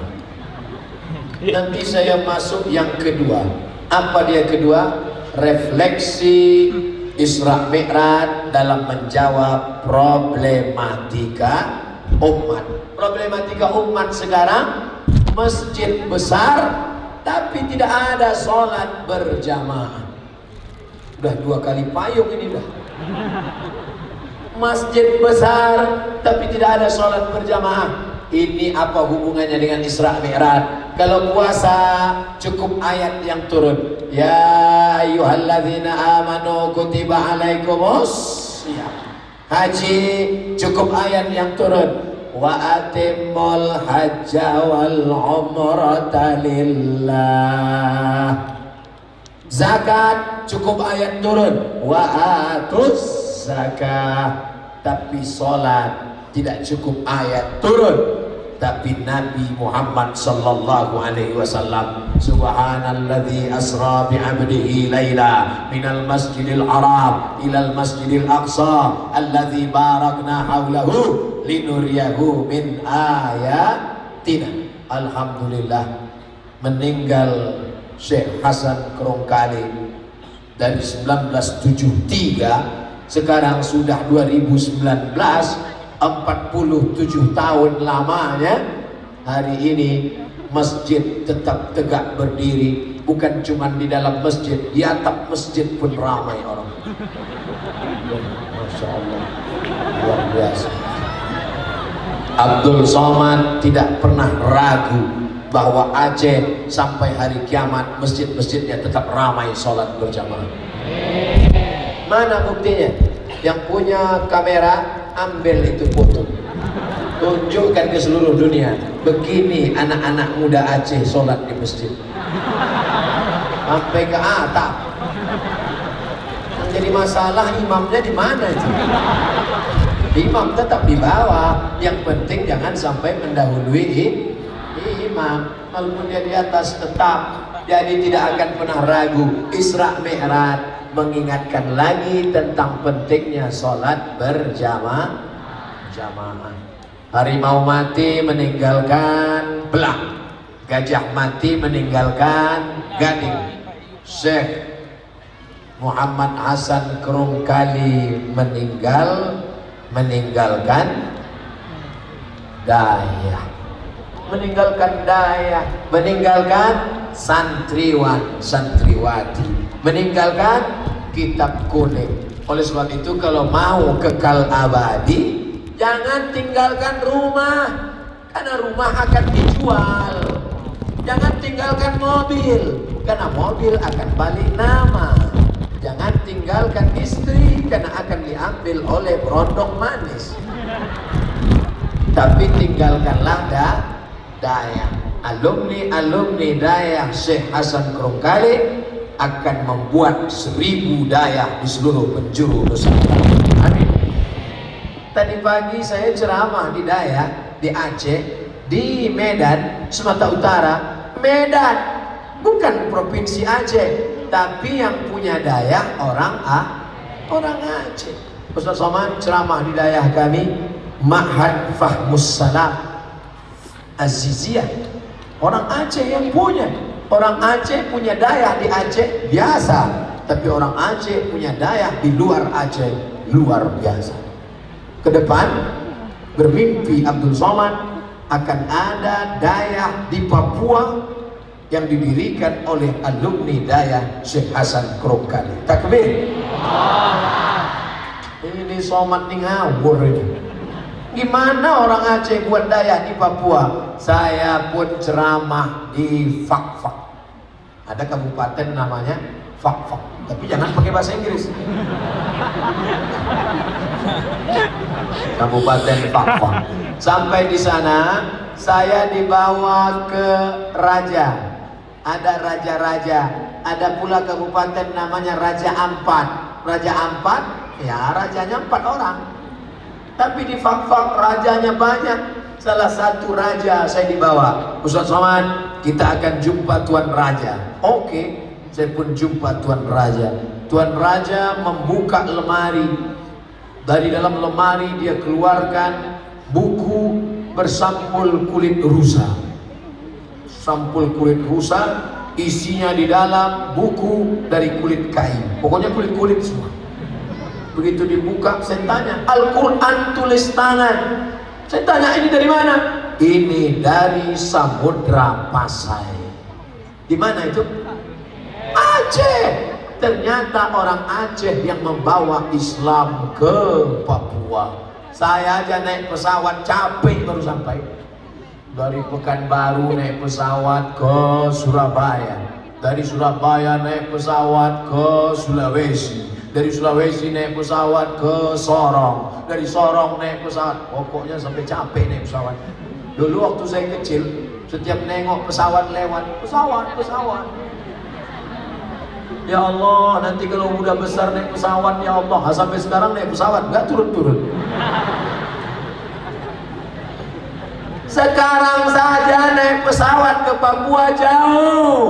Nanti saya masuk yang kedua. Apa dia kedua? Refleksi Isra Mi'raj dalam menjawab problematika umat. Problematika umat sekarang, masjid besar tapi tidak ada sholat berjamaah. Udah 2 kali payung ini udah. Masjid besar tapi tidak ada sholat berjamaah. Ini apa hubungannya dengan Isra Mi'raj? Kalau puasa cukup ayat yang turun, ya ayyuhalladzina amanu kutiba alaikumus syiyam. Haji cukup ayat yang turun, wa atimmul hajja wal umrata lillah. Zakat cukup ayat turun, wa atus zakah. Tapi sholat tidak cukup ayat turun. Tapi Nabi Muhammad sallallahu alaihi wasallam, subhanalladzi asra bi'abdihi laila minal masjidil haram ilal masjidil aqsa alladzi barakna haulahu linuriyahu min ayatina. Alhamdulillah, meninggal Syekh Hasan Kerongkali dari 1973, sekarang sudah 2019, 47 tahun lamanya. Hari ini masjid tetap tegak berdiri. Bukan cuma di dalam masjid, di atap masjid pun ramai orang. Masya Allah, luar biasa. Abdul Somad tidak pernah ragu bahwa Aceh sampai hari kiamat masjid-masjidnya tetap ramai sholat berjamaah. Mana buktinya? Yang punya kamera ambil itu foto, tunjukkan ke seluruh dunia. Begini anak-anak muda Aceh sholat di masjid, sampai ke atap. Yang jadi masalah imamnya di mana itu? Imam tetap di bawah, yang penting jangan sampai mendahului imam. Walaupun dia di atas tetap. Jadi tidak akan pernah ragu. Isra Mi'raj mengingatkan lagi tentang pentingnya sholat berjamaah. Harimau mati meninggalkan belang, gajah mati meninggalkan gading. Syekh Muhammad Hasan Kerungkali meninggalkan dayah, meninggalkan santriwan, santriwati, meninggalkan kitab kuning. Oleh sebab itu kalau mau kekal abadi, jangan tinggalkan rumah, karena rumah akan dijual. Jangan tinggalkan mobil, karena mobil akan balik nama. Jangan tinggalkan istri, karena akan diambil oleh berondong manis. Tapi tinggalkanlah dayah. Alumni dayah Syekh Hasan Kerungkali akan membuat 1000 dayah di seluruh penjuru Nusantara. Amin. Tadi pagi saya ceramah di dayah di Aceh, di Medan, Sumatera Utara. Medan bukan provinsi Aceh, tapi yang punya dayah orang Aceh. Ustaz Somad ceramah di dayah kami, Ma'had Fahmus Salam Aziziyah, orang Aceh yang punya. Orang Aceh punya dayah di Aceh biasa, tapi orang Aceh punya dayah di luar Aceh luar biasa. Ke depan bermimpi Abdul Somad akan ada dayah di Papua yang didirikan oleh alumni dayah Syekh Hasan Kerungkali. Takbir. Ini Somad nih ngawur ini. Gimana orang Aceh buat dayah di Papua? Saya pun ceramah di Fakfak. Ada kabupaten namanya Fakfak, tapi jangan pakai bahasa Inggris. Kabupaten Fakfak. Sampai di sana saya dibawa ke raja. Ada raja-raja. Ada pula kabupaten namanya Raja Ampat. Raja Ampat, ya rajanya 4 orang. Tapi di Fakfak rajanya banyak. Salah satu raja saya dibawa. Ustaz Somad, kita akan jumpa Tuan Raja. Oke, saya pun jumpa Tuan Raja. Tuan Raja membuka lemari. Dari dalam lemari dia keluarkan buku bersampul kulit rusa. Sampul kulit rusa, isinya di dalam buku dari kulit kain. Pokoknya kulit-kulit semua. Begitu dibuka, saya tanya, Al-Quran tulis tangan. Saya tanya, ini dari mana? Ini dari Samudra Pasai. Di mana itu? Aceh. Ternyata orang Aceh yang membawa Islam ke Papua. Saya aja naik pesawat capek baru sampai. Dari Pekanbaru naik pesawat ke Surabaya. Dari Surabaya naik pesawat ke Sulawesi. Dari Sulawesi naik pesawat ke Sorong. Dari Sorong naik pesawat. Pokoknya sampai capek naik pesawat. Dulu waktu saya kecil, setiap nengok pesawat lewat, pesawat. Ya Allah, nanti kalau udah besar naik pesawat, ya Allah. Sampai sekarang naik pesawat nggak turun-turun. Sekarang saja naik pesawat ke Papua jauh,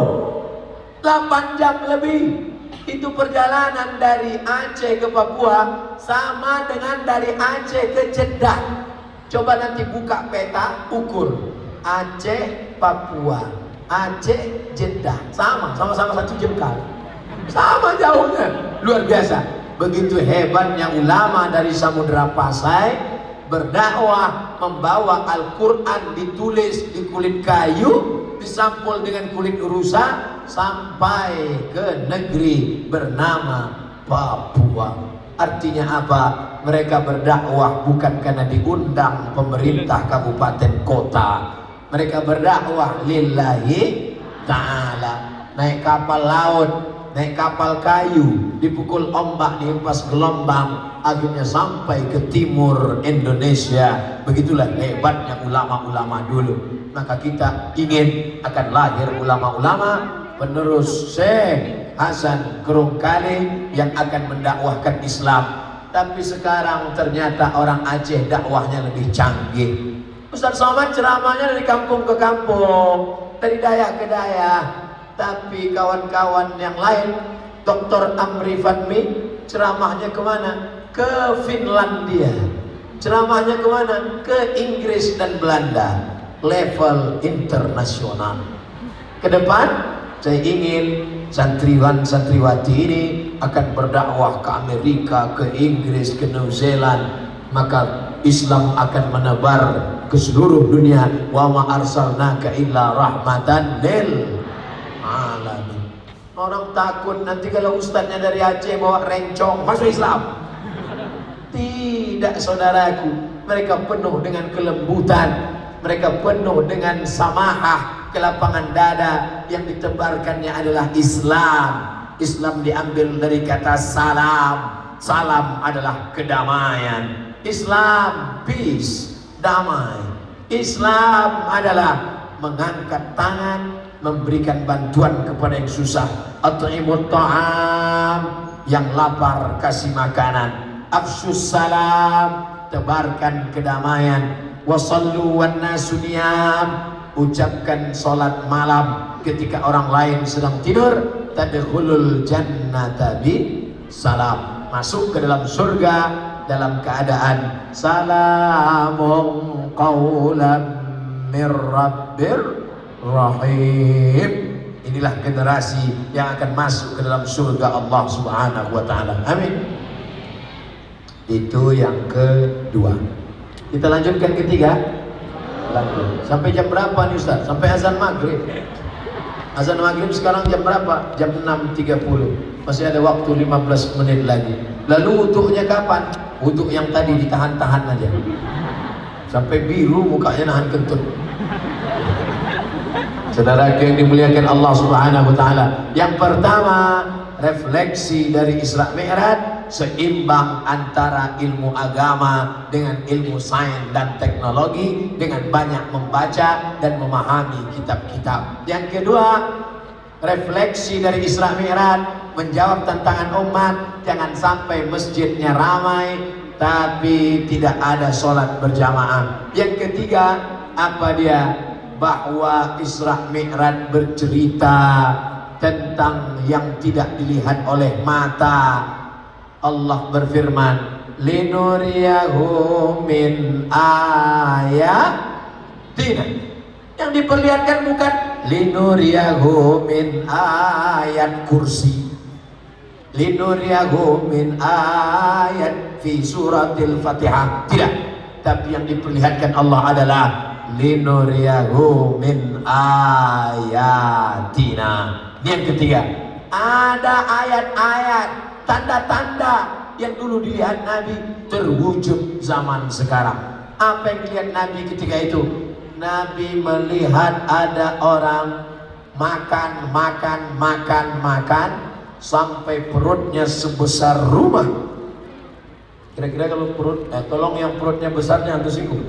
8 jam lebih. Itu perjalanan dari Aceh ke Papua sama dengan dari Aceh ke Jeddah. Coba nanti buka peta, ukur Aceh, Papua, Aceh, Jeddah, sama-sama 1 jengkal, sama jauhnya, luar biasa. Begitu hebatnya ulama dari Samudra Pasai berdakwah, membawa Al-Quran ditulis di kulit kayu, disampul dengan kulit rusa sampai ke negeri bernama Papua. Artinya apa? Mereka berdakwah bukan karena diundang pemerintah kabupaten kota. Mereka berdakwah lillahi ta'ala. Naik kapal laut, naik kapal kayu, dipukul ombak, dihempas gelombang, akhirnya sampai ke timur Indonesia. Begitulah hebatnya ulama-ulama dulu. Maka kita ingin akan lahir ulama-ulama penerus Syekh Hasan Kerungkali yang akan mendakwahkan Islam. Tapi sekarang ternyata orang Aceh dakwahnya lebih canggih. Ustaz Somad ceramahnya dari kampung ke kampung, dari dayak ke dayak. Tapi kawan-kawan yang lain, Dr. Amri Fatmi ceramahnya kemana? Ke Finlandia. Ceramahnya kemana? Ke Inggris dan Belanda. Level internasional. Ke depan saya ingin santriwan santriwati ini akan berdakwah ke Amerika, ke Inggris, ke New Zealand. Maka Islam akan menebar ke seluruh dunia. Wa ma arsalnaka illa rahmatan lil alamin. Orang takut nanti kalau ustadznya dari Aceh bawa rencong masuk Islam. Tidak, saudaraku, mereka penuh dengan kelembutan, mereka penuh dengan samahah, kelapangan dada. Yang ditebarkannya adalah Islam. Islam diambil dari kata salam. Salam adalah kedamaian. Islam peace, damai. Islam adalah mengangkat tangan, memberikan bantuan kepada yang susah. At'imut ta'am, yang lapar kasih makanan. Afsyus salam, tebarkan kedamaian. Wasallu wan nasu niyam, ucapkan salat malam ketika orang lain sedang tidur. Tadkhulul jannata bi salam, masuk ke dalam surga dalam keadaan salamun qaulan mir rabbir rahim. Inilah generasi yang akan masuk ke dalam surga Allah Subhanahu wa taala. Amin. Itu yang kedua. Kita lanjutkan ketiga. Lanjut. Sampai jam berapa nih Ustaz? Sampai azan maghrib. Azan maghrib sekarang jam berapa? Jam 6.30. Masih ada waktu 15 menit lagi. Lalu wudhunya kapan? Wudhu yang tadi ditahan-tahan aja. Sampai biru mukanya nahan kentut. Saudara yang dimuliakan Allah Subhanahu wa taala. Yang pertama, refleksi dari Isra Mi'raj seimbang antara ilmu agama dengan ilmu sains dan teknologi, dengan banyak membaca dan memahami kitab-kitab. Yang kedua, refleksi dari Isra Mi'raj menjawab tantangan umat, jangan sampai masjidnya ramai tapi tidak ada sholat berjamaah. Yang ketiga, apa dia? Bahwa Isra Mi'raj bercerita tentang yang tidak dilihat oleh mata. Allah berfirman, linuriyahu min ayatina. Yang diperlihatkan bukan linuriyahu min ayat kursi, linuriyahu min ayat fi suratil Fatihah. Tidak, tapi yang diperlihatkan Allah adalah linuriyahu min ayatina. Ini yang ketiga. Ada ayat-ayat, tanda-tanda yang dulu dilihat Nabi terwujud zaman sekarang. Apa yang dilihat Nabi ketika itu? Nabi melihat ada orang makan sampai perutnya sebesar rumah. Kira-kira kalau perut, tolong yang perutnya besarnya antus ikut.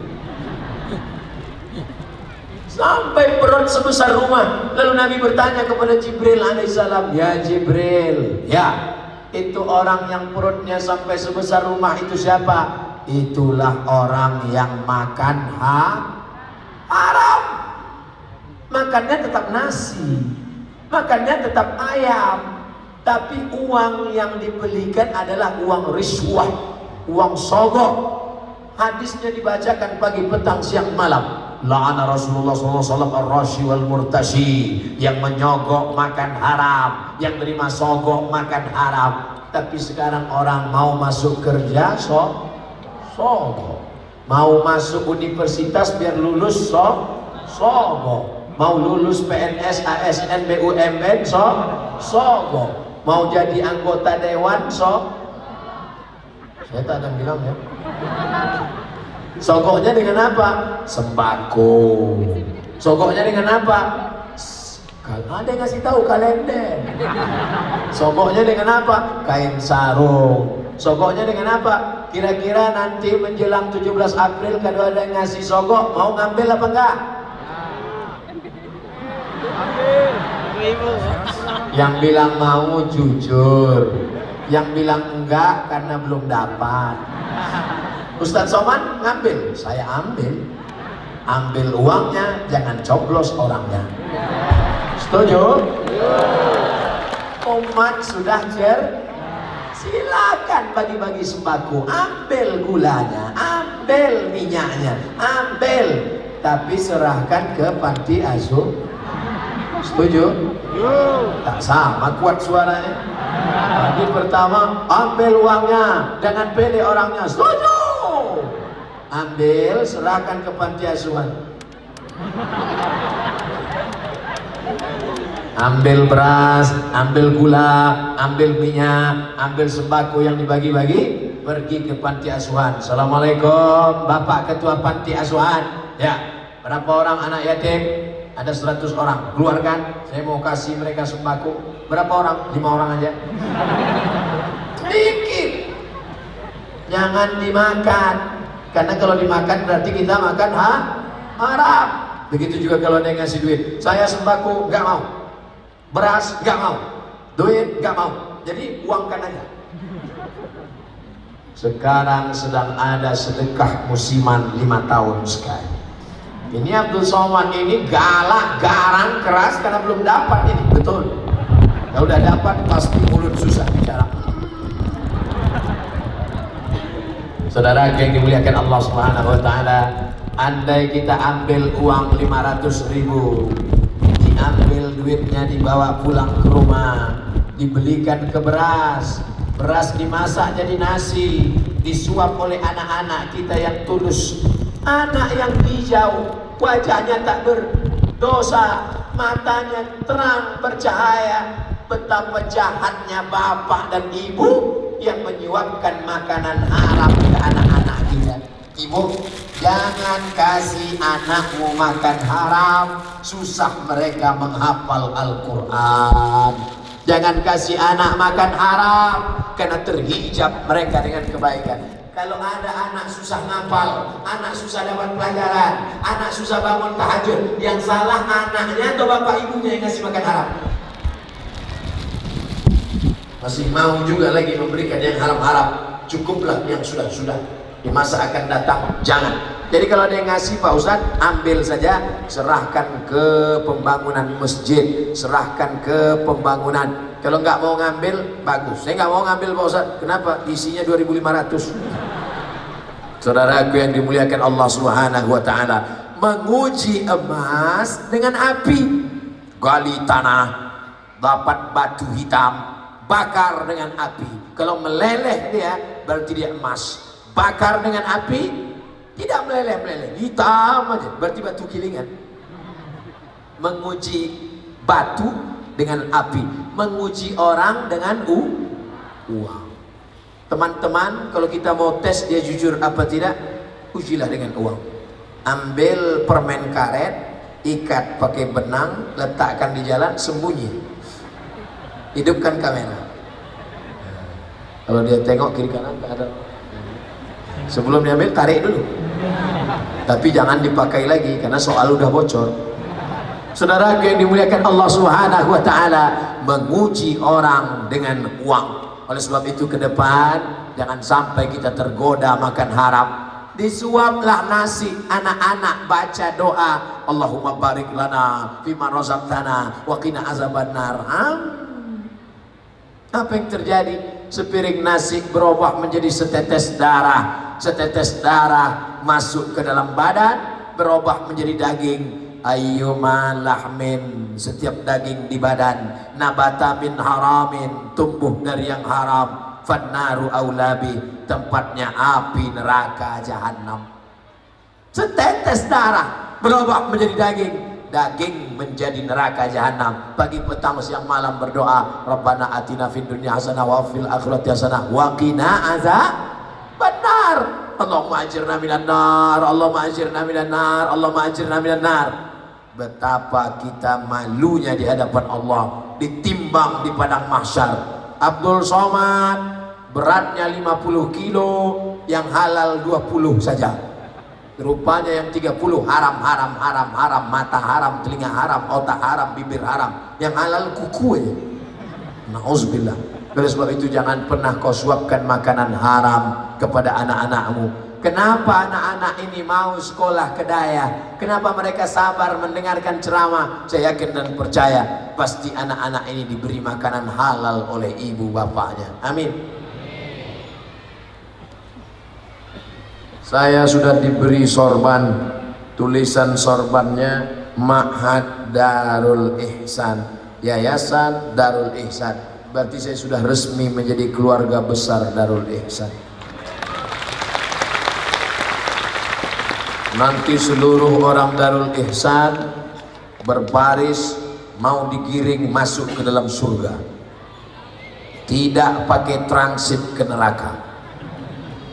Sampai perut sebesar rumah. Lalu Nabi bertanya kepada Jibril alaihissalam, ya Jibril, ya itu orang yang perutnya sampai sebesar rumah itu siapa? Itulah orang yang makan haram. Makannya tetap nasi, makannya tetap ayam, tapi uang yang dibelikan adalah uang riswah, uang sogok. Hadisnya dibacakan pagi, petang, siang, malam. La'ana Rasulullah SAW ar-rashi wal murtashi, yang menyogok makan haram, yang menerima sogok makan haram. Tapi sekarang orang mau masuk kerja sogok, mau masuk universitas biar lulus sogok, mau lulus PNS, ASN, BUMN, sogok, mau jadi anggota dewan, saya tak ada bilang ya. Sogoknya dengan apa? Sembako. Sogoknya dengan apa? Ada yang ngasih tahu kalender. Sogoknya dengan apa? Kain sarung. Sogoknya dengan apa? Kira-kira nanti menjelang 17 April kalau ada yang ngasih sogok, mau ngambil apa enggak? Yang bilang mau jujur, yang bilang enggak karena belum dapat. Ustadz Somad ngambil, saya ambil. Ambil uangnya, jangan coblos orangnya. Setuju? Umat sudah silakan bagi-bagi sembako, ambil gulanya, ambil minyaknya, ambil, tapi serahkan ke panti asuhan. Setuju? Tak sama kuat suaranya. Tadi pertama ambil uangnya, jangan pilih orangnya. Setuju? Ambil, serahkan ke panti asuhan. Ambil beras, ambil gula, ambil minyak, ambil sembako yang dibagi-bagi, pergi ke panti asuhan. Assalamualaikum Bapak Ketua Panti Asuhan. Ya, berapa orang anak yatim? Ada 100 orang, keluarkan, saya mau kasih mereka sembako. Berapa orang? 5 orang aja. Sedikit. Jangan dimakan, karena kalau dimakan berarti kita makan haram. Begitu juga kalau dia ngasih duit, saya sembako gak mau, beras gak mau, duit gak mau, jadi uangkan aja. Sekarang sedang ada sedekah musiman 5 tahun sekali. Ini Abdul Somad ini galak, garang, keras karena belum dapat ini, betul. Kalau udah dapat pasti mulut susah bicara. Saudara yang dimuliakan Allah Subhanahu wa taala, andai kita ambil uang 500.000, diambil duitnya, dibawa pulang ke rumah, dibelikan ke beras, beras dimasak jadi nasi, disuap oleh anak-anak kita yang tulus, anak yang hijau, wajahnya tak berdosa, matanya terang bercahaya. Betapa jahatnya bapak dan ibu yang menyuapkan makanan haram ke anak-anak kita. Ibu, jangan kasih anakmu makan haram, susah mereka menghafal Al-Quran. Jangan kasih anak makan haram, karena terhijab mereka dengan kebaikan. Kalau ada anak susah ngapal, anak susah dapat pelajaran, anak susah bangun tahajud, yang salah anaknya atau bapak ibunya yang ngasih makan haram? Masih mau juga lagi memberikan yang haram-haram. Cukuplah yang sudah-sudah, di masa akan datang jangan. Jadi kalau ada yang ngasih Pak Ustadz, ambil saja, serahkan ke pembangunan masjid, serahkan ke pembangunan. Kalau nggak mau ngambil, bagus. Saya nggak mau ngambil Pak Ustadz. Kenapa? Isinya 2.500. Saudaraku yang dimuliakan Allah Subhanahu wa taala, menguji emas dengan api. Gali tanah, dapat batu hitam, bakar dengan api. Kalau meleleh dia, berarti dia emas. Bakar dengan api, tidak meleleh-meleleh, hitam aja, berarti batu kilingan. Menguji batu dengan api, menguji orang dengan uang. Teman-teman, kalau kita mau tes dia jujur apa tidak, ujilah dengan uang. Ambil permen karet, ikat pakai benang, letakkan di jalan, sembunyi. Hidupkan kamera. Kalau dia tengok kiri kanan nggak ada. Sebelum diambil, tarik dulu. Tapi jangan dipakai lagi karena soal udah bocor. Saudara yang dimuliakan Allah Subhanahu wa taala, menguji orang dengan uang. Oleh sebab itu ke depan jangan sampai kita tergoda makan haram. Disuaplah nasi, anak-anak baca doa, Allahumma barik lana fima razaqtana wa qina azabannar. Apa yang terjadi? Sepiring nasi berubah menjadi setetes darah. Setetes darah masuk ke dalam badan, berubah menjadi daging. Ayyuma lahmin, setiap daging di badan, nabata min haramin, tumbuh dari yang haram, fannaru aulabi, tempatnya api neraka jahanam. Setetes darah berubah menjadi daging. daging menjadi neraka jahanam. Pagi petang siang malam berdoa, Rabbana atina fid dunya hasanah wa fil akhirati hasanah wa qina azabannar. Allahumma ajirna minan nar, Allahumma ajirna minan nar, Allahumma ajirna minan nar. Betapa kita malunya di hadapan Allah, ditimbang di padang mahsyar. Abdul Somad beratnya 50 kilo, yang halal 20 saja. Rupanya yang 30 haram, haram, haram, haram, mata haram, telinga haram, otak haram, bibir haram. Yang halal kuku aja. Nauzubillah. Oleh sebab itu jangan pernah kau suapkan makanan haram kepada anak-anakmu. Kenapa anak-anak ini mau sekolah ke Daya? Kenapa mereka sabar mendengarkan ceramah? Saya yakin dan percaya pasti anak-anak ini diberi makanan halal oleh ibu bapaknya. Amin. Saya sudah diberi sorban, tulisan sorbannya Ma'had Darul Ihsan, Yayasan Darul Ihsan. Berarti saya sudah resmi menjadi keluarga besar Darul Ihsan. Nanti seluruh orang Darul Ihsan berbaris mau digiring masuk ke dalam surga, tidak pakai transit ke neraka,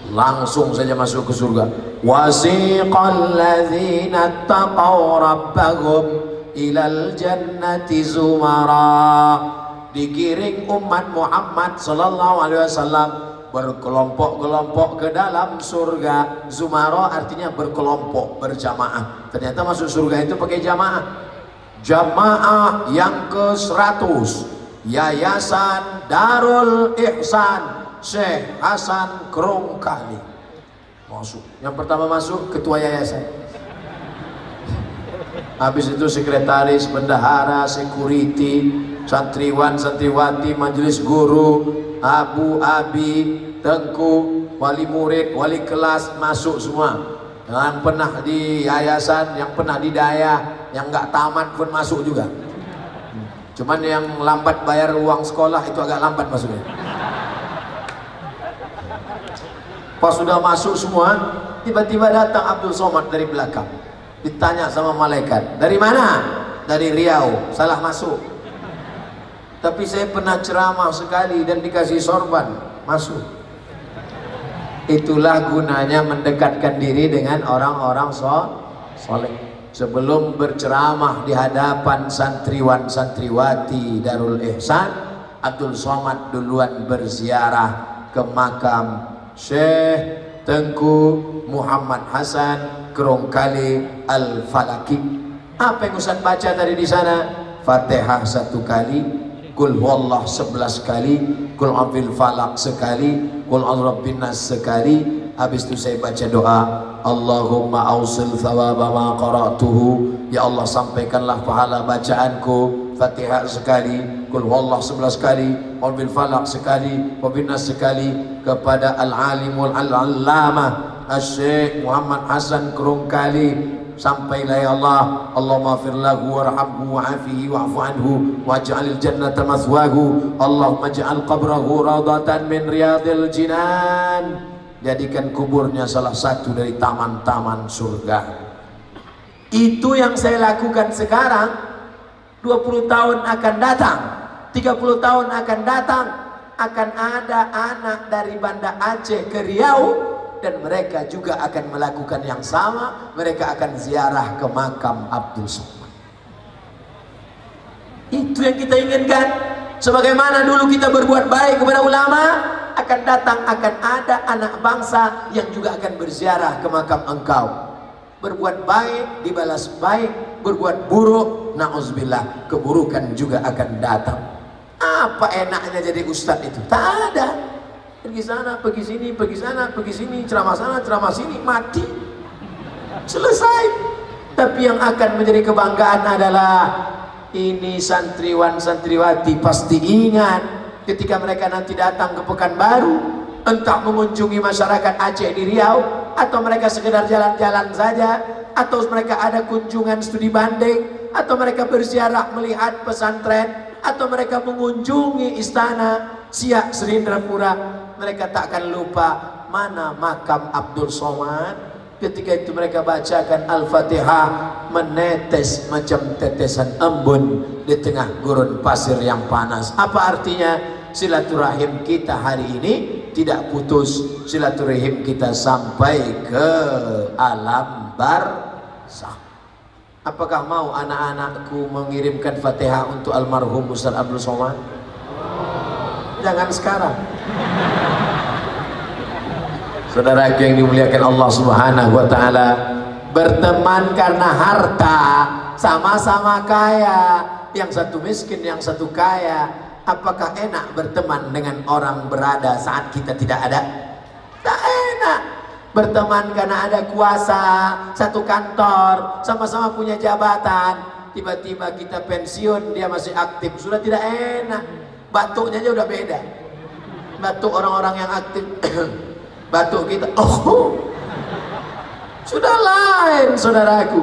langsung saja masuk ke surga. Wasiqal ladzina taqaw rabbahum ilal jannati zumara. Digiring umat Muhammad sallallahu alaihi wasallam berkelompok-kelompok ke dalam surga. Zumara artinya berkelompok, berjamaah. Ternyata masuk surga itu pakai jamaah. Jamaah yang ke-100 Yayasan Darul Ihsan Syekh Hasan Krongkali masuk. Yang pertama masuk ketua yayasan, habis itu sekretaris, bendahara, security, santriwan, santriwati, majelis guru, abu, abi, tengku, wali murid, wali kelas masuk semua. Yang pernah di yayasan, yang pernah di Daya, yang nggak tamat pun masuk juga. Cuman yang lambat bayar uang sekolah itu agak lambat masuknya. Pas sudah masuk semua, tiba-tiba datang Abdul Somad dari belakang. Ditanya sama malaikat, dari mana? Dari Riau. Salah masuk. Tapi saya pernah ceramah sekali dan dikasih sorban, masuk. Itulah gunanya mendekatkan diri dengan orang-orang soleh. Sebelum berceramah di hadapan santriwan santriwati Darul Ihsan, Abdul Somad duluan berziarah ke makam Syekh Tengku Muhammad Hasan Krongkali Al-Falaki. Apa yang Ustaz baca tadi di sana? Fatihah 1 kali, Qul huwallah 11 kali, Qul a'udzu falaq sekali, Qul a'udzu binnas sekali. Habis itu saya baca doa, Allahumma ausil thawaba ma qara'tuhu. Ya Allah, sampaikanlah pahala bacaanku. Fatihah sekali, Qul huwallah 11 kali, Qul falaq sekali, wa binnas sekali, kepada al-alimul al-allamah Syekh Muhammad Hasan Krongkali. Sampailah ya Allah, Allahumma fir lahu warhamhu wa'afihi wa'fu anhu waj'alil jannata mathwahu, Allahumma ja'al qabrahu radatan min riyadil jinan. Jadikan kuburnya salah satu dari taman-taman surga. Itu yang saya lakukan sekarang. 20 tahun akan datang, 30 tahun akan datang, akan ada anak dari Banda Aceh ke Riau, dan mereka juga akan melakukan yang sama. Mereka akan ziarah ke makam Abdul Somad. Itu yang kita inginkan. Sebagaimana dulu kita berbuat baik kepada ulama, akan datang, akan ada anak bangsa yang juga akan berziarah ke makam engkau. Berbuat baik dibalas baik, berbuat buruk, na'udzubillah, keburukan juga akan datang. Apa enaknya jadi ustadz itu? Tak ada. Pergi sana, pergi sini, pergi sana, pergi sini, ceramah sana, ceramah sini, mati. Selesai. Tapi yang akan menjadi kebanggaan adalah ini santriwan santriwati pasti ingat ketika mereka nanti datang ke Pekanbaru, entah mengunjungi masyarakat Aceh di Riau, atau mereka sekedar jalan-jalan saja, atau mereka ada kunjungan studi banding, atau mereka berziarah melihat pesantren, atau mereka mengunjungi istana Siak Serindrapura. Mereka tak akan lupa mana makam Abdul Somad Ketika itu mereka bacakan Al-Fatihah, menetes macam tetesan embun di tengah gurun pasir yang panas. Apa artinya? Silaturahim kita hari ini tidak putus, silaturahim kita sampai ke alam barzakh. Apakah mau anak-anakku mengirimkan Fatihah untuk almarhum Ustaz Abdul Somad? Jangan sekarang. Saudara yang dimuliakan Allah Subhanahu wa taala, berteman karena harta, sama-sama kaya, yang satu miskin, yang satu kaya. Apakah enak berteman dengan orang berada saat kita tidak ada? Tak enak. Berteman karena ada kuasa, satu kantor, sama-sama punya jabatan. Tiba-tiba kita pensiun, dia masih aktif, sudah tidak enak. Batuknya aja udah beda. Batuk orang-orang yang aktif batuk kita, sudah lain saudaraku.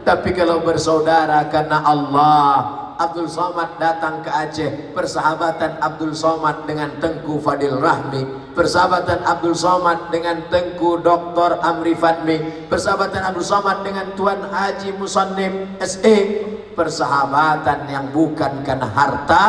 Tapi kalau bersaudara karena Allah, Abdul Somad datang ke Aceh, persahabatan Abdul Somad dengan Tengku Fadil Rahmi, persahabatan Abdul Somad dengan Tengku Dr. Amri Fadmi, persahabatan Abdul Somad dengan Tuan Haji Musannif SE, persahabatan yang bukan karena harta,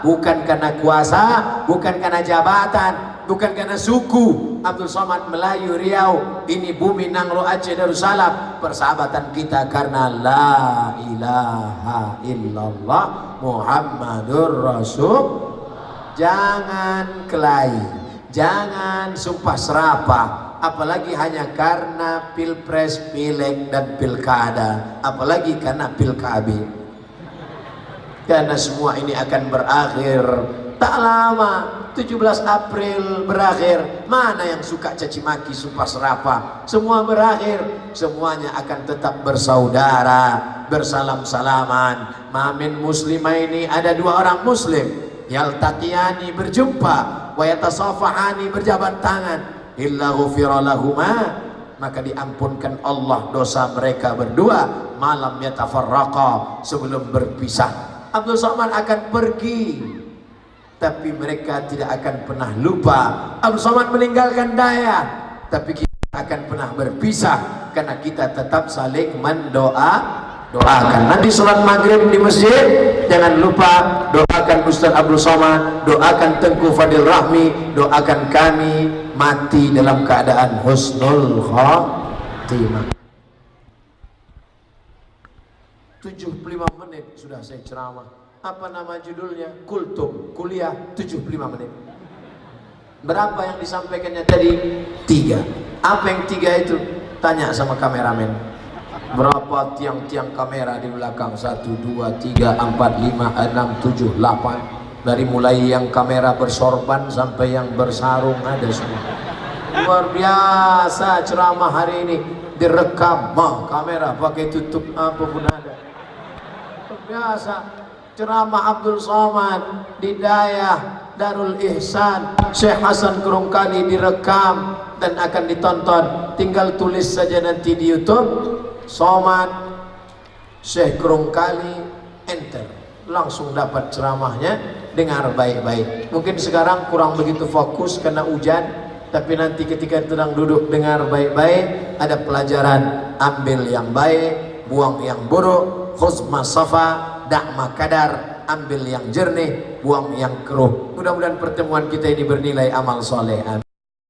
bukan karena kuasa, bukan karena jabatan, bukan karena suku. Abdul Somad Melayu Riau, ini bumi Nangro Aceh Darussalam. Persahabatan kita karena la ilaha illallah Muhammadur Rasul. Jangan kelahi, jangan sumpah serapah, apalagi hanya karena pilpres, pileg dan pilkada, apalagi karena pilkabi. Karena semua ini akan berakhir tak lama. 17 April berakhir. Mana yang suka caci maki, sumpah serapah? Semua berakhir. Semuanya akan tetap bersaudara, bersalam-salaman. Mamin muslimah ini ada dua orang muslim, yaltaqiyani berjumpa, wa yatasafahani berjabat tangan, illa ghufira lahuma, maka diampunkan Allah dosa mereka berdua malam yatafarraqa, sebelum berpisah. Abdul Somad akan pergi, tapi mereka tidak akan pernah lupa. Abdul Somad meninggalkan Daya, tapi kita akan pernah berpisah karena kita tetap saling doakan. Nanti sholat maghrib di masjid, jangan lupa doakan Ustaz Abdul Somad, doakan Tengku Fadil Rahmi, doakan kami mati dalam keadaan husnul khatimah. 75 menit sudah saya ceramah. Apa nama judulnya? Kultum, kuliah 75 menit. Berapa yang disampaikannya tadi? 3. Apa yang 3 itu? Tanya sama kameramen. Berapa tiang-tiang kamera di belakang? 1, 2, 3, 4, 5, 6, 7, 8. Dari mulai yang kamera bersorban sampai yang bersarung ada semua. Luar biasa ceramah hari ini. Direkam, kamera pakai tutup apa pun ada. Luar biasa. Ceramah Abdul Somad di Dayah Darul Ihsan Syekh Hasan Kurungkali direkam dan akan ditonton. Tinggal tulis saja nanti di YouTube Somad Syekh Kurungkali, enter, langsung dapat ceramahnya. Dengar baik-baik. Mungkin sekarang kurang begitu fokus karena hujan, tapi nanti ketika sedang duduk dengar baik-baik, ada pelajaran. Ambil yang baik, buang yang buruk. Khudz ma safa, dak' kadar, ambil yang jernih, buang yang keruh. Mudah-mudahan pertemuan kita ini bernilai amal soleh.